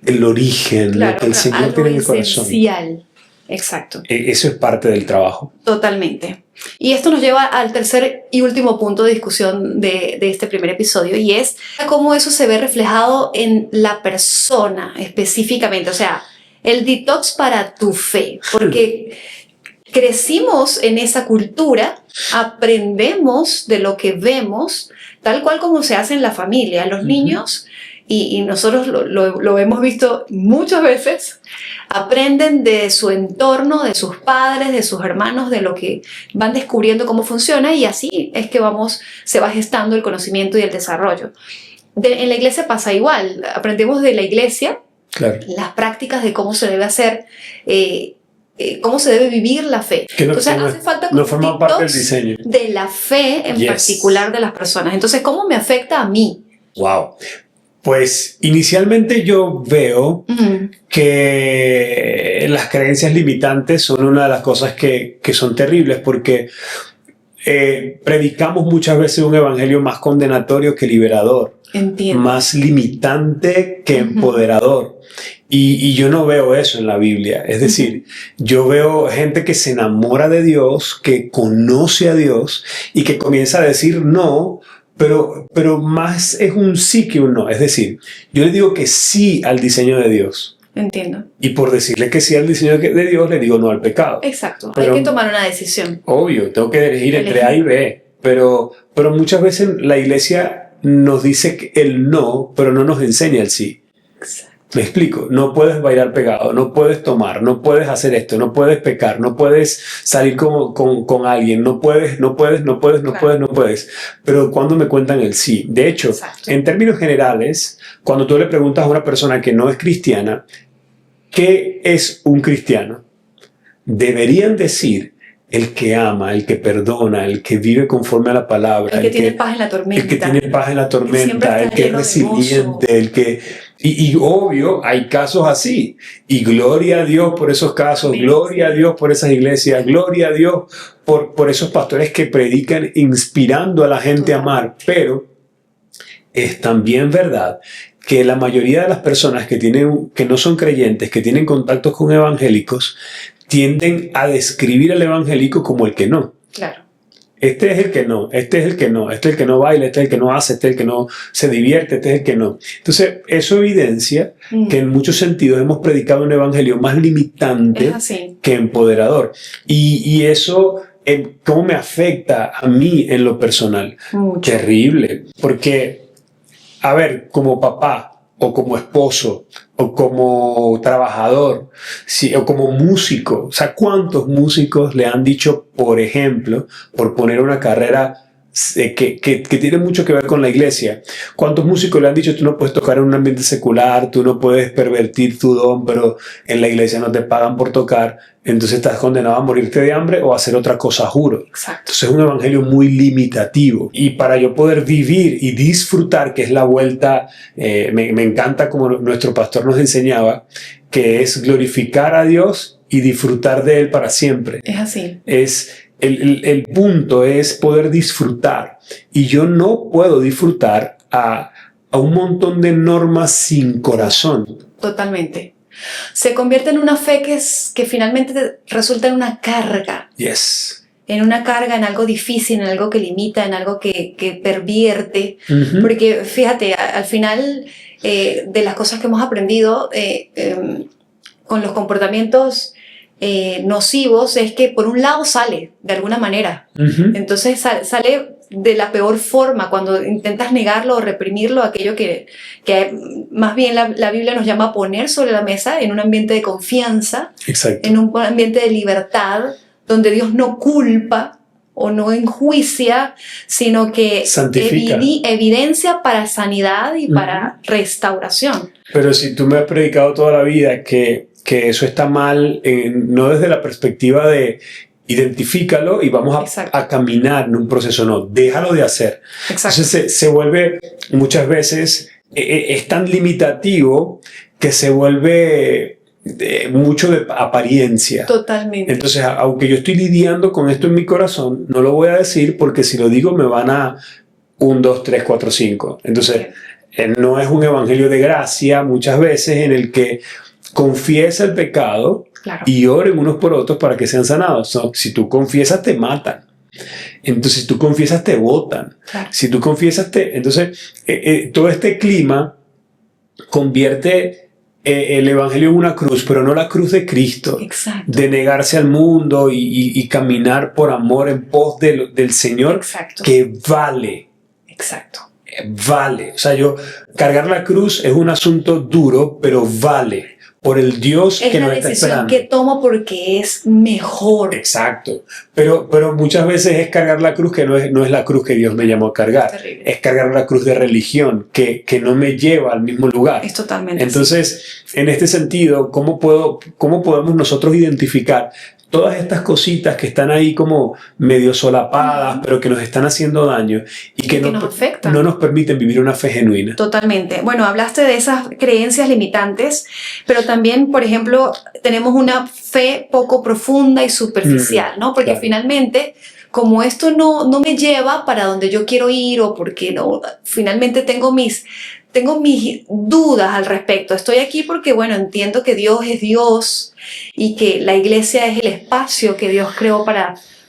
[SPEAKER 2] el origen, claro, lo que el Señor tiene en el corazón?
[SPEAKER 1] Esencial. Exacto.
[SPEAKER 2] Eso es parte del trabajo.
[SPEAKER 1] Totalmente. Y esto nos lleva al tercer y último punto de discusión de este primer episodio, y es cómo eso se ve reflejado en la persona específicamente. O sea, el detox para tu fe, porque crecimos en esa cultura, aprendemos de lo que vemos, tal cual como se hace en la familia. Los niños, y nosotros lo hemos visto muchas veces, aprenden de su entorno, de sus padres, de sus hermanos, de lo que van descubriendo cómo funciona, y así es que se va gestando el conocimiento y el desarrollo. En la iglesia pasa igual, aprendemos de la iglesia. Claro. Las prácticas de cómo se debe hacer, cómo se debe vivir la fe. Entonces hace falta
[SPEAKER 2] no forma parte del diseño
[SPEAKER 1] de la fe en particular de las personas. Entonces, ¿cómo me afecta a mí?
[SPEAKER 2] Wow. Pues inicialmente yo veo que las creencias limitantes son una de las cosas que son terribles, porque predicamos muchas veces un evangelio más condenatorio que liberador.
[SPEAKER 1] Entiendo.
[SPEAKER 2] Más limitante que empoderador. Y yo no veo eso en la Biblia. Es decir, yo veo gente que se enamora de Dios, que conoce a Dios y que comienza a decir no, pero más es un sí que un no. Es decir, yo le digo que sí al diseño de Dios.
[SPEAKER 1] Entiendo.
[SPEAKER 2] Y por decirle que sí al diseño de Dios, le digo no al pecado.
[SPEAKER 1] Exacto.
[SPEAKER 2] Pero,
[SPEAKER 1] hay que tomar una decisión.
[SPEAKER 2] Obvio, tengo que elegir entre A y B. Pero muchas veces la iglesia nos dice el no, pero no nos enseña el sí.
[SPEAKER 1] Exacto.
[SPEAKER 2] Me explico, no puedes bailar pegado, no puedes tomar, no puedes hacer esto, no puedes pecar, no puedes salir con alguien, no puedes. Pero cuando me cuentan el sí. De hecho,
[SPEAKER 1] Exacto.
[SPEAKER 2] En términos generales, cuando tú le preguntas a una persona que no es cristiana, ¿qué es un cristiano? Deberían decir el que ama, el que perdona, el que vive conforme a la palabra.
[SPEAKER 1] El que tiene paz en la tormenta.
[SPEAKER 2] El que tiene paz en la tormenta, el que es resiliente, el que... Y obvio, hay casos así. Y gloria a Dios por esos casos,
[SPEAKER 1] Amén.
[SPEAKER 2] Gloria a Dios por esas iglesias, gloria a Dios por esos pastores que predican inspirando a la gente a amar. Pero es también verdad que la mayoría de las personas que no son creyentes, que tienen contactos con evangélicos, tienden a describir al evangélico como el que no.
[SPEAKER 1] Claro.
[SPEAKER 2] Este es el que no, este es el que no, este es el que no baila, este es el que no hace, este es el que no se divierte, este es el que no. Entonces, eso evidencia que en muchos sentidos hemos predicado un evangelio más limitante que empoderador. Y eso, ¿cómo me afecta a mí en lo personal?
[SPEAKER 1] Mucho.
[SPEAKER 2] Terrible. Porque, a ver, como papá, o como esposo, o como trabajador, sí, o como músico. O sea, ¿cuántos músicos le han dicho, por ejemplo, por poner una carrera que tiene mucho que ver con la iglesia? ¿Cuántos músicos le han dicho, tú no puedes tocar en un ambiente secular, tú no puedes pervertir tu don, pero en la iglesia no te pagan por tocar, entonces estás condenado a morirte de hambre o a hacer otra cosa, juro?
[SPEAKER 1] Exacto.
[SPEAKER 2] Entonces es un evangelio muy limitativo. Y para yo poder vivir y disfrutar, que es la vuelta, me encanta como nuestro pastor nos enseñaba, que es glorificar a Dios y disfrutar de Él para siempre.
[SPEAKER 1] Es así.
[SPEAKER 2] El punto es poder disfrutar. Y yo no puedo disfrutar a un montón de normas sin corazón.
[SPEAKER 1] Totalmente. Se convierte en una fe que finalmente resulta en una carga.
[SPEAKER 2] Yes.
[SPEAKER 1] En una carga, en algo difícil, en algo que limita, en algo que pervierte.
[SPEAKER 2] Uh-huh.
[SPEAKER 1] Porque fíjate, al final de las cosas que hemos aprendido con los comportamientos nocivos es que por un lado sale de alguna manera.
[SPEAKER 2] Uh-huh.
[SPEAKER 1] Entonces sale de la peor forma cuando intentas negarlo o reprimirlo, aquello que más bien la Biblia nos llama a poner sobre la mesa en un ambiente de confianza.
[SPEAKER 2] Exacto.
[SPEAKER 1] En un ambiente de libertad donde Dios no culpa o no enjuicia, sino que evidencia para sanidad y para restauración.
[SPEAKER 2] Pero si tú me has predicado toda la vida que eso está mal, no desde la perspectiva de identifícalo y vamos a caminar en un proceso, no, déjalo de hacer.
[SPEAKER 1] Exacto.
[SPEAKER 2] Entonces se vuelve muchas veces, es tan limitativo que se vuelve mucho de apariencia.
[SPEAKER 1] Totalmente.
[SPEAKER 2] Entonces, aunque yo estoy lidiando con esto en mi corazón, no lo voy a decir porque si lo digo me van a 1, 2, 3, 4, 5. Entonces, no es un evangelio de gracia muchas veces en el que confiesa el pecado, claro, y oren unos por otros para que sean sanados. No, si tú confiesas, te matan. Entonces, si tú confiesas, te botan. Claro. Si tú confiesas, entonces, todo este clima convierte el evangelio en una cruz, pero no la cruz de Cristo.
[SPEAKER 1] Exacto.
[SPEAKER 2] De negarse al mundo y caminar por amor en pos del Señor.
[SPEAKER 1] Exacto.
[SPEAKER 2] Que vale.
[SPEAKER 1] Exacto.
[SPEAKER 2] Vale. O sea, cargar la cruz es un asunto duro, pero vale. Por el Dios que nos está esperando. Es la decisión
[SPEAKER 1] que tomo porque es mejor.
[SPEAKER 2] Exacto. Pero muchas veces es cargar la cruz que no es la cruz que Dios me llamó a cargar. Es cargar la cruz de religión que no me lleva al mismo lugar.
[SPEAKER 1] Es totalmente
[SPEAKER 2] Entonces, en este sentido, ¿cómo podemos nosotros identificar todas estas cositas que están ahí como medio solapadas, pero que nos están haciendo daño y que
[SPEAKER 1] nos afectan.
[SPEAKER 2] No nos permiten vivir una fe genuina.
[SPEAKER 1] Totalmente. Bueno, hablaste de esas creencias limitantes, pero también, por ejemplo, tenemos una fe poco profunda y superficial, ¿no? Porque finalmente, como esto no me lleva para donde yo quiero ir, o porque no, finalmente tengo mis dudas al respecto. Estoy aquí porque, bueno, entiendo que Dios es Dios y que la iglesia es el espacio que Dios creó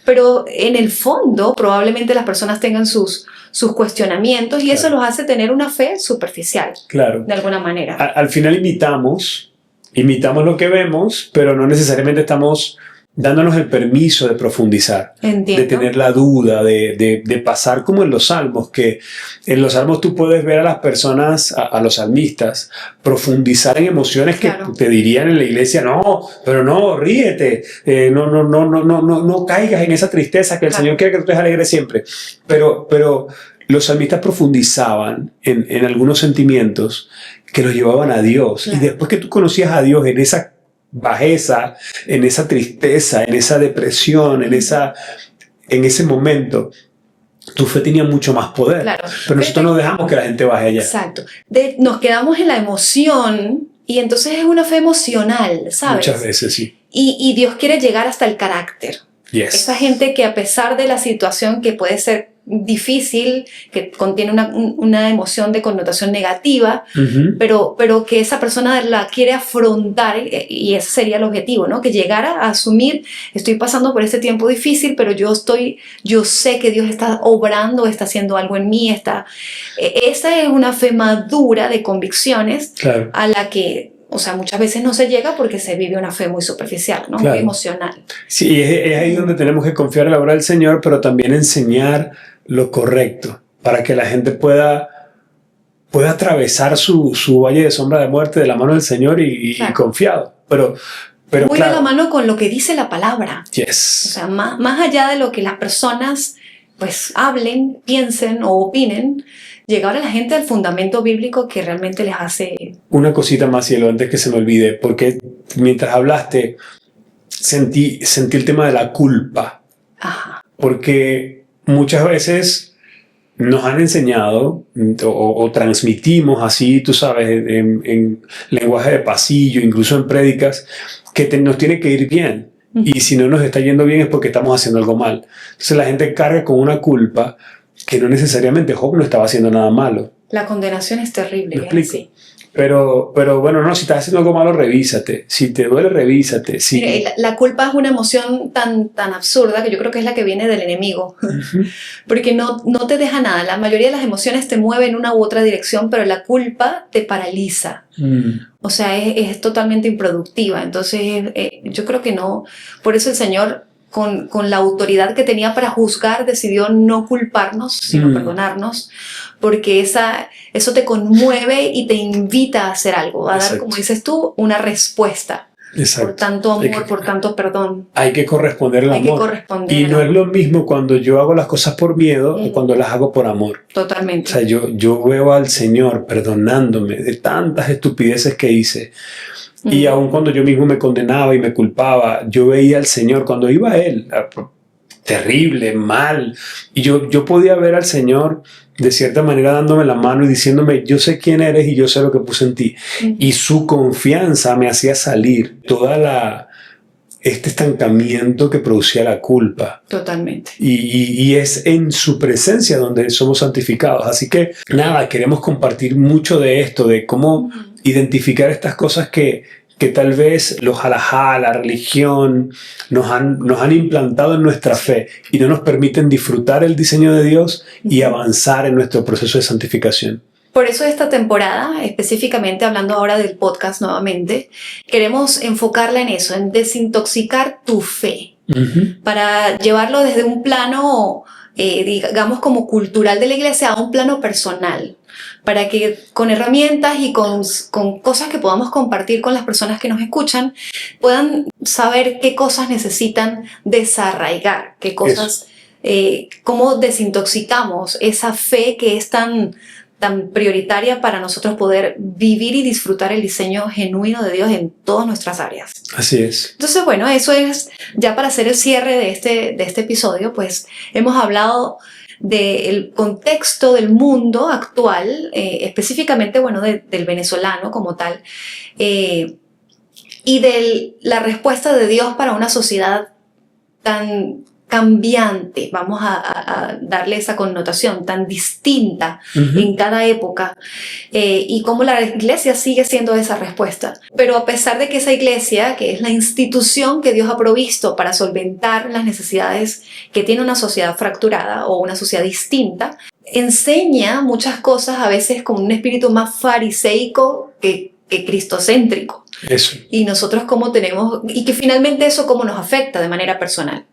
[SPEAKER 1] pero en el fondo probablemente las personas tengan sus cuestionamientos y eso los hace tener una fe superficial.
[SPEAKER 2] Claro.
[SPEAKER 1] De alguna manera.
[SPEAKER 2] Al final imitamos lo que vemos, pero no necesariamente estamos dándonos el permiso de profundizar,
[SPEAKER 1] Entiendo.
[SPEAKER 2] de tener la duda, de pasar como en los salmos, que en los salmos tú puedes ver a las personas, a los salmistas, profundizar en emociones que te dirían en la iglesia, no, pero no, ríete, no caigas en esa tristeza, que el Señor quiere que tú estés alegre siempre. Pero los salmistas profundizaban en algunos sentimientos que los llevaban a Dios. Claro. Y después que tú conocías a Dios en esa bajeza, en esa tristeza, en esa depresión, en ese momento, tu fe tenía mucho más poder.
[SPEAKER 1] Claro.
[SPEAKER 2] Pero nosotros no dejamos que la gente baje allá.
[SPEAKER 1] Exacto. Nos quedamos en la emoción y entonces es una fe emocional, ¿sabes?
[SPEAKER 2] Muchas veces, sí.
[SPEAKER 1] Y Dios quiere llegar hasta el carácter.
[SPEAKER 2] Yes.
[SPEAKER 1] Esa gente que a pesar de la situación que puede ser difícil, que contiene una emoción de connotación negativa, pero que esa persona la quiere afrontar, y ese sería el objetivo, ¿no? Que llegara a asumir, estoy pasando por este tiempo difícil, pero yo sé que Dios está obrando, está haciendo algo en mí, esa es una fe madura de convicciones, claro, a la que, o sea, muchas veces no se llega porque se vive una fe muy superficial, ¿no? Claro. Muy emocional.
[SPEAKER 2] Sí, es ahí donde tenemos que confiar en la obra del Señor, pero también enseñar lo correcto para que la gente pueda atravesar su valle de sombra de muerte de la mano del Señor y confiado. Pero
[SPEAKER 1] muy de la mano con lo que dice la palabra.
[SPEAKER 2] Yes.
[SPEAKER 1] O sea, más allá de lo que las personas pues hablen, piensen o opinen, llegar a la gente al fundamento bíblico que realmente les hace...
[SPEAKER 2] Una cosita más, Cielo, antes que se me olvide, porque mientras hablaste sentí el tema de la culpa.
[SPEAKER 1] Ajá.
[SPEAKER 2] Porque muchas veces nos han enseñado o transmitimos así, tú sabes, en lenguaje de pasillo, incluso en prédicas, que nos tiene que ir bien. Y si no nos está yendo bien es porque estamos haciendo algo mal. Entonces la gente carga con una culpa que no necesariamente Job no estaba haciendo nada malo.
[SPEAKER 1] La condenación es terrible.
[SPEAKER 2] ¿Me explico? Sí. Pero bueno, no, si estás haciendo algo malo, revísate. Si te duele, revísate. Sí.
[SPEAKER 1] Mire, la culpa es una emoción tan absurda que yo creo que es la que viene del enemigo. Porque no te deja nada. La mayoría de las emociones te mueven en una u otra dirección, pero la culpa te paraliza. O sea, es totalmente improductiva. Entonces, yo creo que no. Por eso el Señor, con la autoridad que tenía para juzgar, decidió no culparnos, sino perdonarnos, porque eso te conmueve y te invita a hacer algo, a dar, como dices tú, una respuesta. Exacto. Por tanto amor, por tanto perdón.
[SPEAKER 2] Hay que corresponder el amor.
[SPEAKER 1] Hay que corresponder.
[SPEAKER 2] Y no es lo mismo cuando yo hago las cosas por miedo o cuando las hago por amor.
[SPEAKER 1] Totalmente.
[SPEAKER 2] O sea, yo veo al Señor perdonándome de tantas estupideces que hice. Y aun cuando yo mismo me condenaba y me culpaba, yo veía al Señor cuando iba a Él, terrible, mal. Y yo podía ver al Señor de cierta manera dándome la mano y diciéndome, yo sé quién eres y yo sé lo que puse en ti. Y su confianza me hacía salir este estancamiento que producía la culpa.
[SPEAKER 1] Totalmente.
[SPEAKER 2] Y es en su presencia donde somos santificados. Así que nada, queremos compartir mucho de esto, de cómo identificar estas cosas que tal vez los halajá, la religión, nos han implantado en nuestra fe y no nos permiten disfrutar el diseño de Dios y avanzar en nuestro proceso de santificación.
[SPEAKER 1] Por eso esta temporada, específicamente hablando ahora del podcast nuevamente, queremos enfocarla en eso, en desintoxicar tu fe, para llevarlo desde un plano, digamos, como cultural de la iglesia a un plano personal, para que con herramientas y con cosas que podamos compartir con las personas que nos escuchan, puedan saber qué cosas necesitan desarraigar, qué cosas, cómo desintoxicamos esa fe que es tan tan prioritaria para nosotros poder vivir y disfrutar el diseño genuino de Dios en todas nuestras áreas.
[SPEAKER 2] Así es.
[SPEAKER 1] Entonces, bueno, eso es ya para hacer el cierre de este episodio, pues hemos hablado del contexto del mundo actual, específicamente, bueno, del venezolano como tal, y de la respuesta de Dios para una sociedad tan cambiante, vamos a darle esa connotación, tan distinta en cada época, y cómo la iglesia sigue siendo esa respuesta. Pero a pesar de que esa iglesia, que es la institución que Dios ha provisto para solventar las necesidades que tiene una sociedad fracturada o una sociedad distinta, enseña muchas cosas a veces con un espíritu más fariseico que cristocéntrico.
[SPEAKER 2] Eso.
[SPEAKER 1] Y nosotros cómo tenemos, y que finalmente eso cómo nos afecta de manera personal.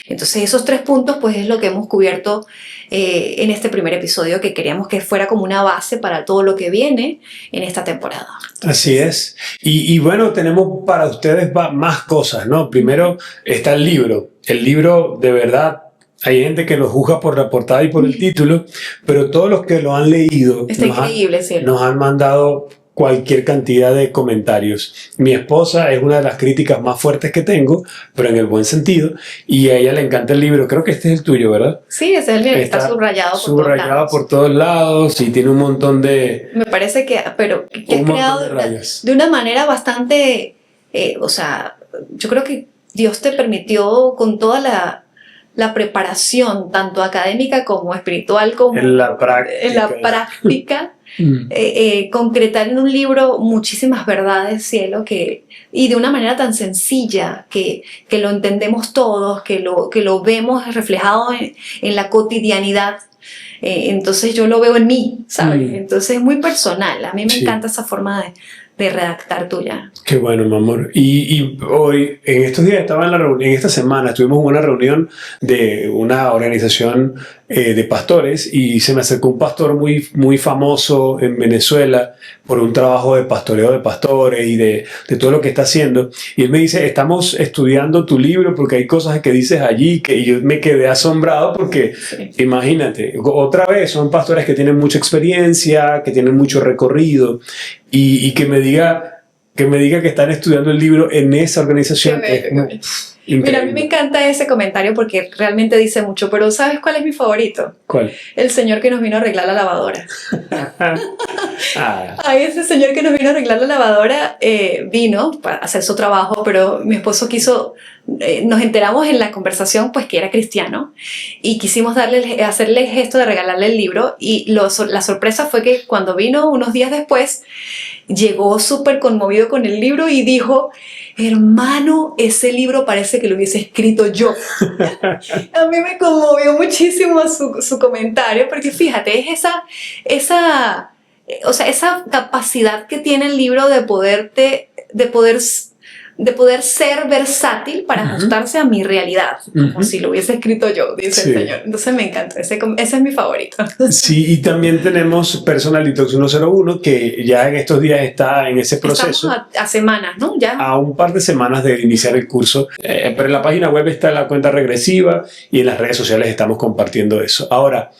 [SPEAKER 1] Entonces esos 3 puntos pues es lo que hemos cubierto en este primer episodio, que queríamos que fuera como una base para todo lo que viene en esta temporada.
[SPEAKER 2] Así es. Y bueno, tenemos para ustedes más cosas, ¿no? Primero está el libro. El libro, de verdad, hay gente que lo juzga por la portada y por el título, pero todos los que lo han leído
[SPEAKER 1] Está increíble, ¿cierto?
[SPEAKER 2] Nos han mandado cualquier cantidad de comentarios. Mi esposa es una de las críticas más fuertes que tengo, pero en el buen sentido, y a ella le encanta el libro. Creo que este es el tuyo, ¿verdad?
[SPEAKER 1] Sí, ese es el mío. Está
[SPEAKER 2] subrayado por todos lados y tiene un montón de...
[SPEAKER 1] Me parece que es creado de una manera bastante... o sea, yo creo que Dios te permitió con toda la preparación, tanto académica como espiritual, como
[SPEAKER 2] en la práctica.
[SPEAKER 1] Concretar en un libro muchísimas verdades, cielo, y de una manera tan sencilla que lo entendemos todos, que lo vemos reflejado en la cotidianidad. Entonces yo lo veo en mí, ¿sabes? Entonces es muy personal. A mí me encanta esa forma de redactar tuya.
[SPEAKER 2] Qué bueno, mi amor. Y hoy, en estos días estaba en esta semana estuvimos en una reunión de una organización de pastores, y se me acercó un pastor muy, muy famoso en Venezuela por un trabajo de pastoreo de pastores y de todo lo que está haciendo. Y él me dice, estamos estudiando tu libro porque hay cosas que dices allí que yo me quedé asombrado porque, imagínate, otra vez son pastores que tienen mucha experiencia, que tienen mucho recorrido, y que me diga que están estudiando el libro en esa organización.
[SPEAKER 1] Mira, a mí me encanta ese comentario porque realmente dice mucho, pero ¿sabes cuál es mi favorito?
[SPEAKER 2] ¿Cuál?
[SPEAKER 1] El señor que nos vino a arreglar la lavadora. Ese señor que nos vino a arreglar la lavadora vino para hacer su trabajo, pero mi esposo quiso, nos enteramos en la conversación pues que era cristiano, y quisimos hacerle el gesto de regalarle el libro, y la sorpresa fue que cuando vino unos días después, llegó súper conmovido con el libro y dijo, hermano, ese libro parece que lo hubiese escrito yo. A mí me conmovió muchísimo su comentario, porque fíjate, es esa capacidad que tiene el libro de poder ser versátil para ajustarse a mi realidad, como si lo hubiese escrito yo, dice el Señor. Entonces me encanta, ese es mi favorito.
[SPEAKER 2] Sí, y también tenemos Personal Detox 101, que ya en estos días está en ese proceso.
[SPEAKER 1] Estamos a semanas, ¿no? Ya.
[SPEAKER 2] A un par de semanas de iniciar el curso, pero en la página web está la cuenta regresiva, y en las redes sociales estamos compartiendo eso. Ahora,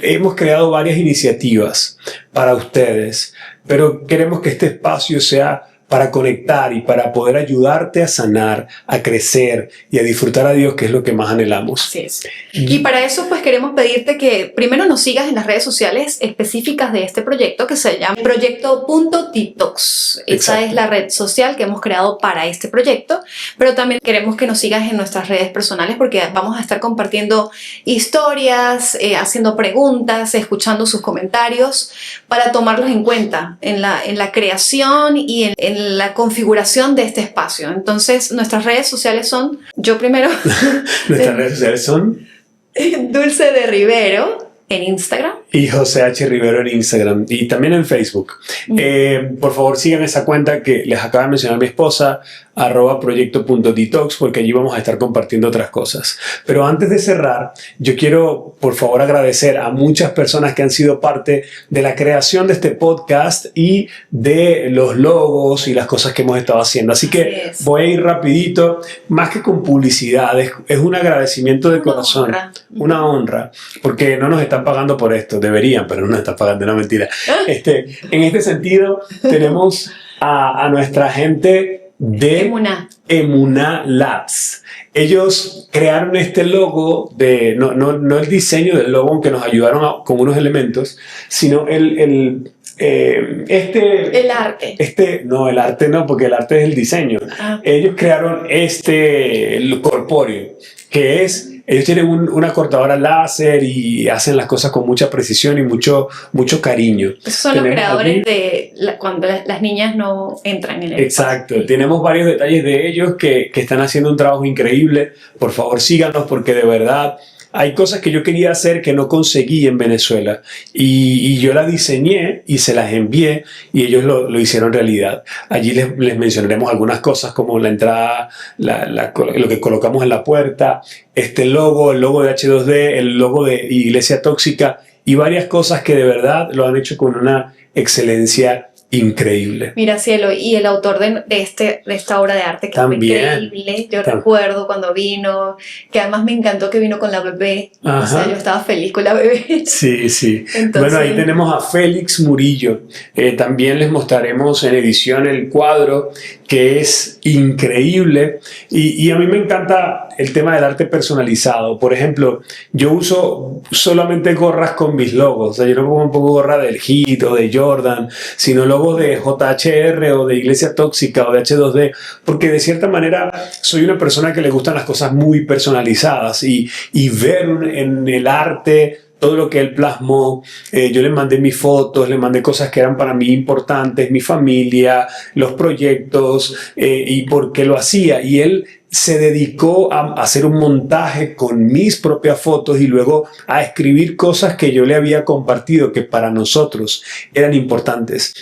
[SPEAKER 2] hemos creado varias iniciativas para ustedes, pero queremos que este espacio sea para conectar y para poder ayudarte a sanar, a crecer y a disfrutar a Dios, que es lo que más anhelamos.
[SPEAKER 1] Así es. Y para eso pues queremos pedirte que primero nos sigas en las redes sociales específicas de este proyecto, que se llama Proyecto.detox. Esa es la red social que hemos creado para este proyecto, pero también queremos que nos sigas en nuestras redes personales, porque vamos a estar compartiendo historias, haciendo preguntas, escuchando sus comentarios, para tomarlos en cuenta en la creación y en la configuración de este espacio. Entonces, nuestras redes sociales son, yo primero...
[SPEAKER 2] Nuestras redes sociales son...
[SPEAKER 1] Dulce de Rivero en Instagram.
[SPEAKER 2] Y José H. Rivero en Instagram. Y también en Facebook. Por favor, sigan esa cuenta que les acaba de mencionar mi esposa. @proyecto.detox, porque allí vamos a estar compartiendo otras cosas. Pero antes de cerrar, yo quiero, por favor, agradecer a muchas personas que han sido parte de la creación de este podcast y de los logos y las cosas que hemos estado haciendo. Así que voy a ir rapidito, más que con publicidad, es un agradecimiento de corazón, una honra, porque no nos están pagando por esto, deberían, pero no nos están pagando, no, mentira. En este sentido, tenemos a nuestra gente de Emuná Labs. Ellos crearon este logo, no el diseño del logo, aunque nos ayudaron con unos elementos, sino el arte. No, el arte no, porque el arte es el diseño. Ellos crearon el corpóreo, que es, ellos tienen una cortadora láser y hacen las cosas con mucha precisión y mucho cariño.
[SPEAKER 1] Esos son los creadores de cuando las niñas no entran en el
[SPEAKER 2] Exacto, espacio. Tenemos varios detalles de ellos que están haciendo un trabajo increíble. Por favor, síganos, porque de verdad hay cosas que yo quería hacer que no conseguí en Venezuela y yo las diseñé y se las envié y ellos lo hicieron realidad. Allí les mencionaremos algunas cosas como la entrada, lo que colocamos en la puerta, el logo de H2D, el logo de Iglesia Tóxica y varias cosas que de verdad lo han hecho con una excelencia increíble.
[SPEAKER 1] Mira, cielo, y el autor de esta obra de arte que
[SPEAKER 2] también,
[SPEAKER 1] fue increíble. Yo recuerdo cuando vino, que además me encantó que vino con la bebé. O sea, yo estaba feliz con la bebé.
[SPEAKER 2] Sí. Entonces, bueno, ahí tenemos a Félix Murillo. También les mostraremos en edición el cuadro, que es increíble. Y a mí me encanta el tema del arte personalizado. Por ejemplo, yo uso solamente gorras con mis logos. O sea, yo no pongo un poco gorra del Hit o de Jordan, sino logos de JHR o de Iglesia Tóxica o de H2D, porque de cierta manera soy una persona que le gustan las cosas muy personalizadas y ver en el arte todo lo que él plasmó. Yo le mandé mis fotos, le mandé cosas que eran para mí importantes, mi familia, los proyectos y por qué lo hacía. Y él se dedicó a hacer un montaje con mis propias fotos y luego a escribir cosas que yo le había compartido que para nosotros eran importantes.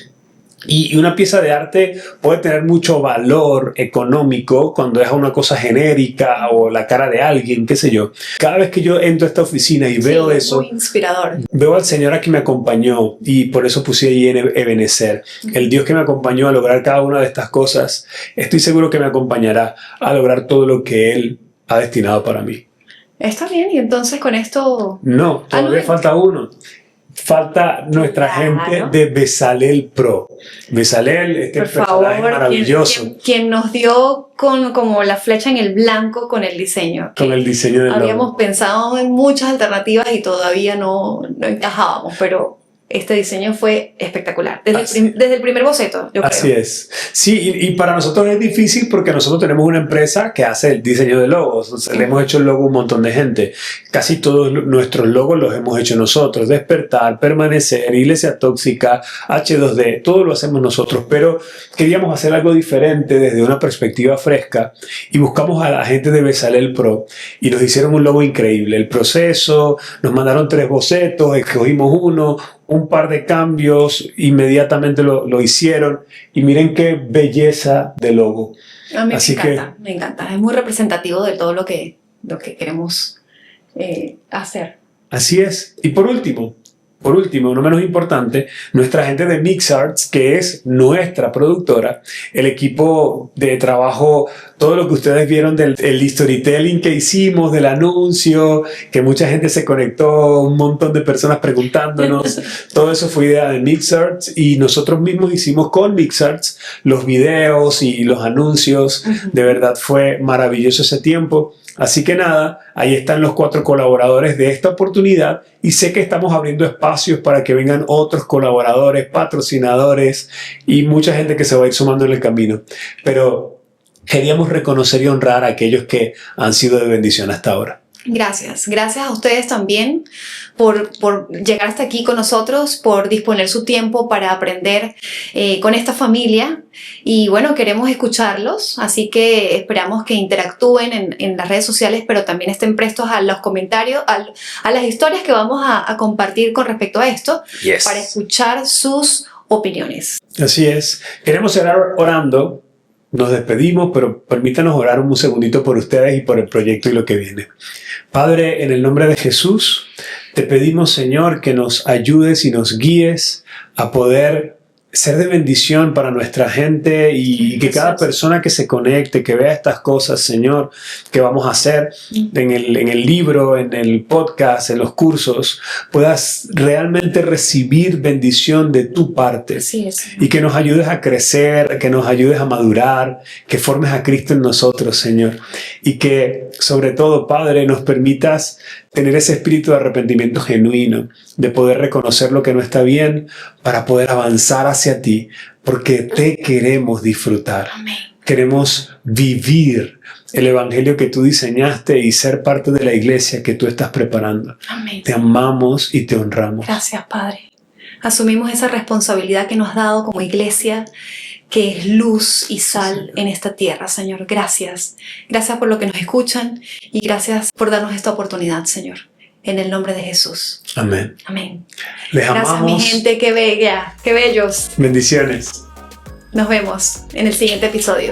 [SPEAKER 2] Y una pieza de arte puede tener mucho valor económico cuando es una cosa genérica o la cara de alguien, qué sé yo. Cada vez que yo entro a esta oficina y veo eso,
[SPEAKER 1] muy inspirador.
[SPEAKER 2] Veo al Señor aquí me acompañó y por eso puse ahí en Ebenezer. El Dios que me acompañó a lograr cada una de estas cosas, estoy seguro que me acompañará a lograr todo lo que Él ha destinado para mí.
[SPEAKER 1] Está bien, y entonces con esto...
[SPEAKER 2] No, todavía falta uno. Falta nuestra gente de Bezalel Pro. Bezalel, personaje maravilloso.
[SPEAKER 1] Quien nos dio como la flecha en el blanco con el diseño.
[SPEAKER 2] Con el diseño del logo.
[SPEAKER 1] Habíamos pensado en muchas alternativas y todavía no encajábamos, pero este diseño fue espectacular. Desde el primer boceto, yo creo.
[SPEAKER 2] Así es. Sí, y para nosotros es difícil porque nosotros tenemos una empresa que hace el diseño de logos. O sea, le hemos hecho el logo a un montón de gente. Casi todos nuestros logos los hemos hecho nosotros. Despertar, Permanecer, Iglesia Tóxica, H2D, todo lo hacemos nosotros. Pero queríamos hacer algo diferente desde una perspectiva fresca y buscamos a la gente de Bezalel Pro y nos hicieron un logo increíble. El proceso, nos mandaron 3 bocetos, escogimos uno, un par de cambios, inmediatamente lo hicieron y miren qué belleza de logo.
[SPEAKER 1] A mí me encanta, es muy representativo de todo lo que queremos hacer.
[SPEAKER 2] Así es. Y por último, no menos importante, nuestra gente de MixArts, que es nuestra productora, el equipo de trabajo, todo lo que ustedes vieron del storytelling que hicimos, del anuncio, que mucha gente se conectó, un montón de personas preguntándonos, todo eso fue idea de MixArts y nosotros mismos hicimos con MixArts los videos y los anuncios. De verdad fue maravilloso ese tiempo. Así que nada, ahí están los 4 colaboradores de esta oportunidad y sé que estamos abriendo espacios para que vengan otros colaboradores, patrocinadores y mucha gente que se va a ir sumando en el camino. Pero queríamos reconocer y honrar a aquellos que han sido de bendición hasta ahora.
[SPEAKER 1] Gracias a ustedes también por llegar hasta aquí con nosotros, por disponer su tiempo para aprender con esta familia y bueno, queremos escucharlos, así que esperamos que interactúen en las redes sociales, pero también estén prestos a los comentarios, a las historias que vamos a compartir con respecto a esto, para escuchar sus opiniones.
[SPEAKER 2] Así es, queremos cerrar orando nos despedimos, pero permítanos orar un segundito por ustedes y por el proyecto y lo que viene. Padre, en el nombre de Jesús, te pedimos, Señor, que nos ayudes y nos guíes a poder ser de bendición para nuestra gente y que cada persona que se conecte, que vea estas cosas, Señor, que vamos a hacer en el libro, en el podcast, en los cursos, puedas realmente recibir bendición de tu parte.
[SPEAKER 1] Así es.
[SPEAKER 2] Y que nos ayudes a crecer, que nos ayudes a madurar, que formes a Cristo en nosotros, Señor. Y que, sobre todo, Padre, nos permitas tener ese espíritu de arrepentimiento genuino, de poder reconocer lo que no está bien para poder avanzar hacia ti, porque te queremos disfrutar.
[SPEAKER 1] Amén.
[SPEAKER 2] Queremos vivir el evangelio que tú diseñaste y ser parte de la iglesia que tú estás preparando.
[SPEAKER 1] Amén.
[SPEAKER 2] Te amamos y te honramos.
[SPEAKER 1] Gracias, Padre. Asumimos esa responsabilidad que nos has dado como iglesia, que es luz y sal en esta tierra, Señor. Gracias. Gracias por lo que nos escuchan y gracias por darnos esta oportunidad, Señor. En el nombre de Jesús.
[SPEAKER 2] Amén.
[SPEAKER 1] Amén.
[SPEAKER 2] Les
[SPEAKER 1] Gracias,
[SPEAKER 2] amamos.
[SPEAKER 1] mi gente. Qué bella, qué bellos.
[SPEAKER 2] Bendiciones.
[SPEAKER 1] Nos vemos en el siguiente episodio.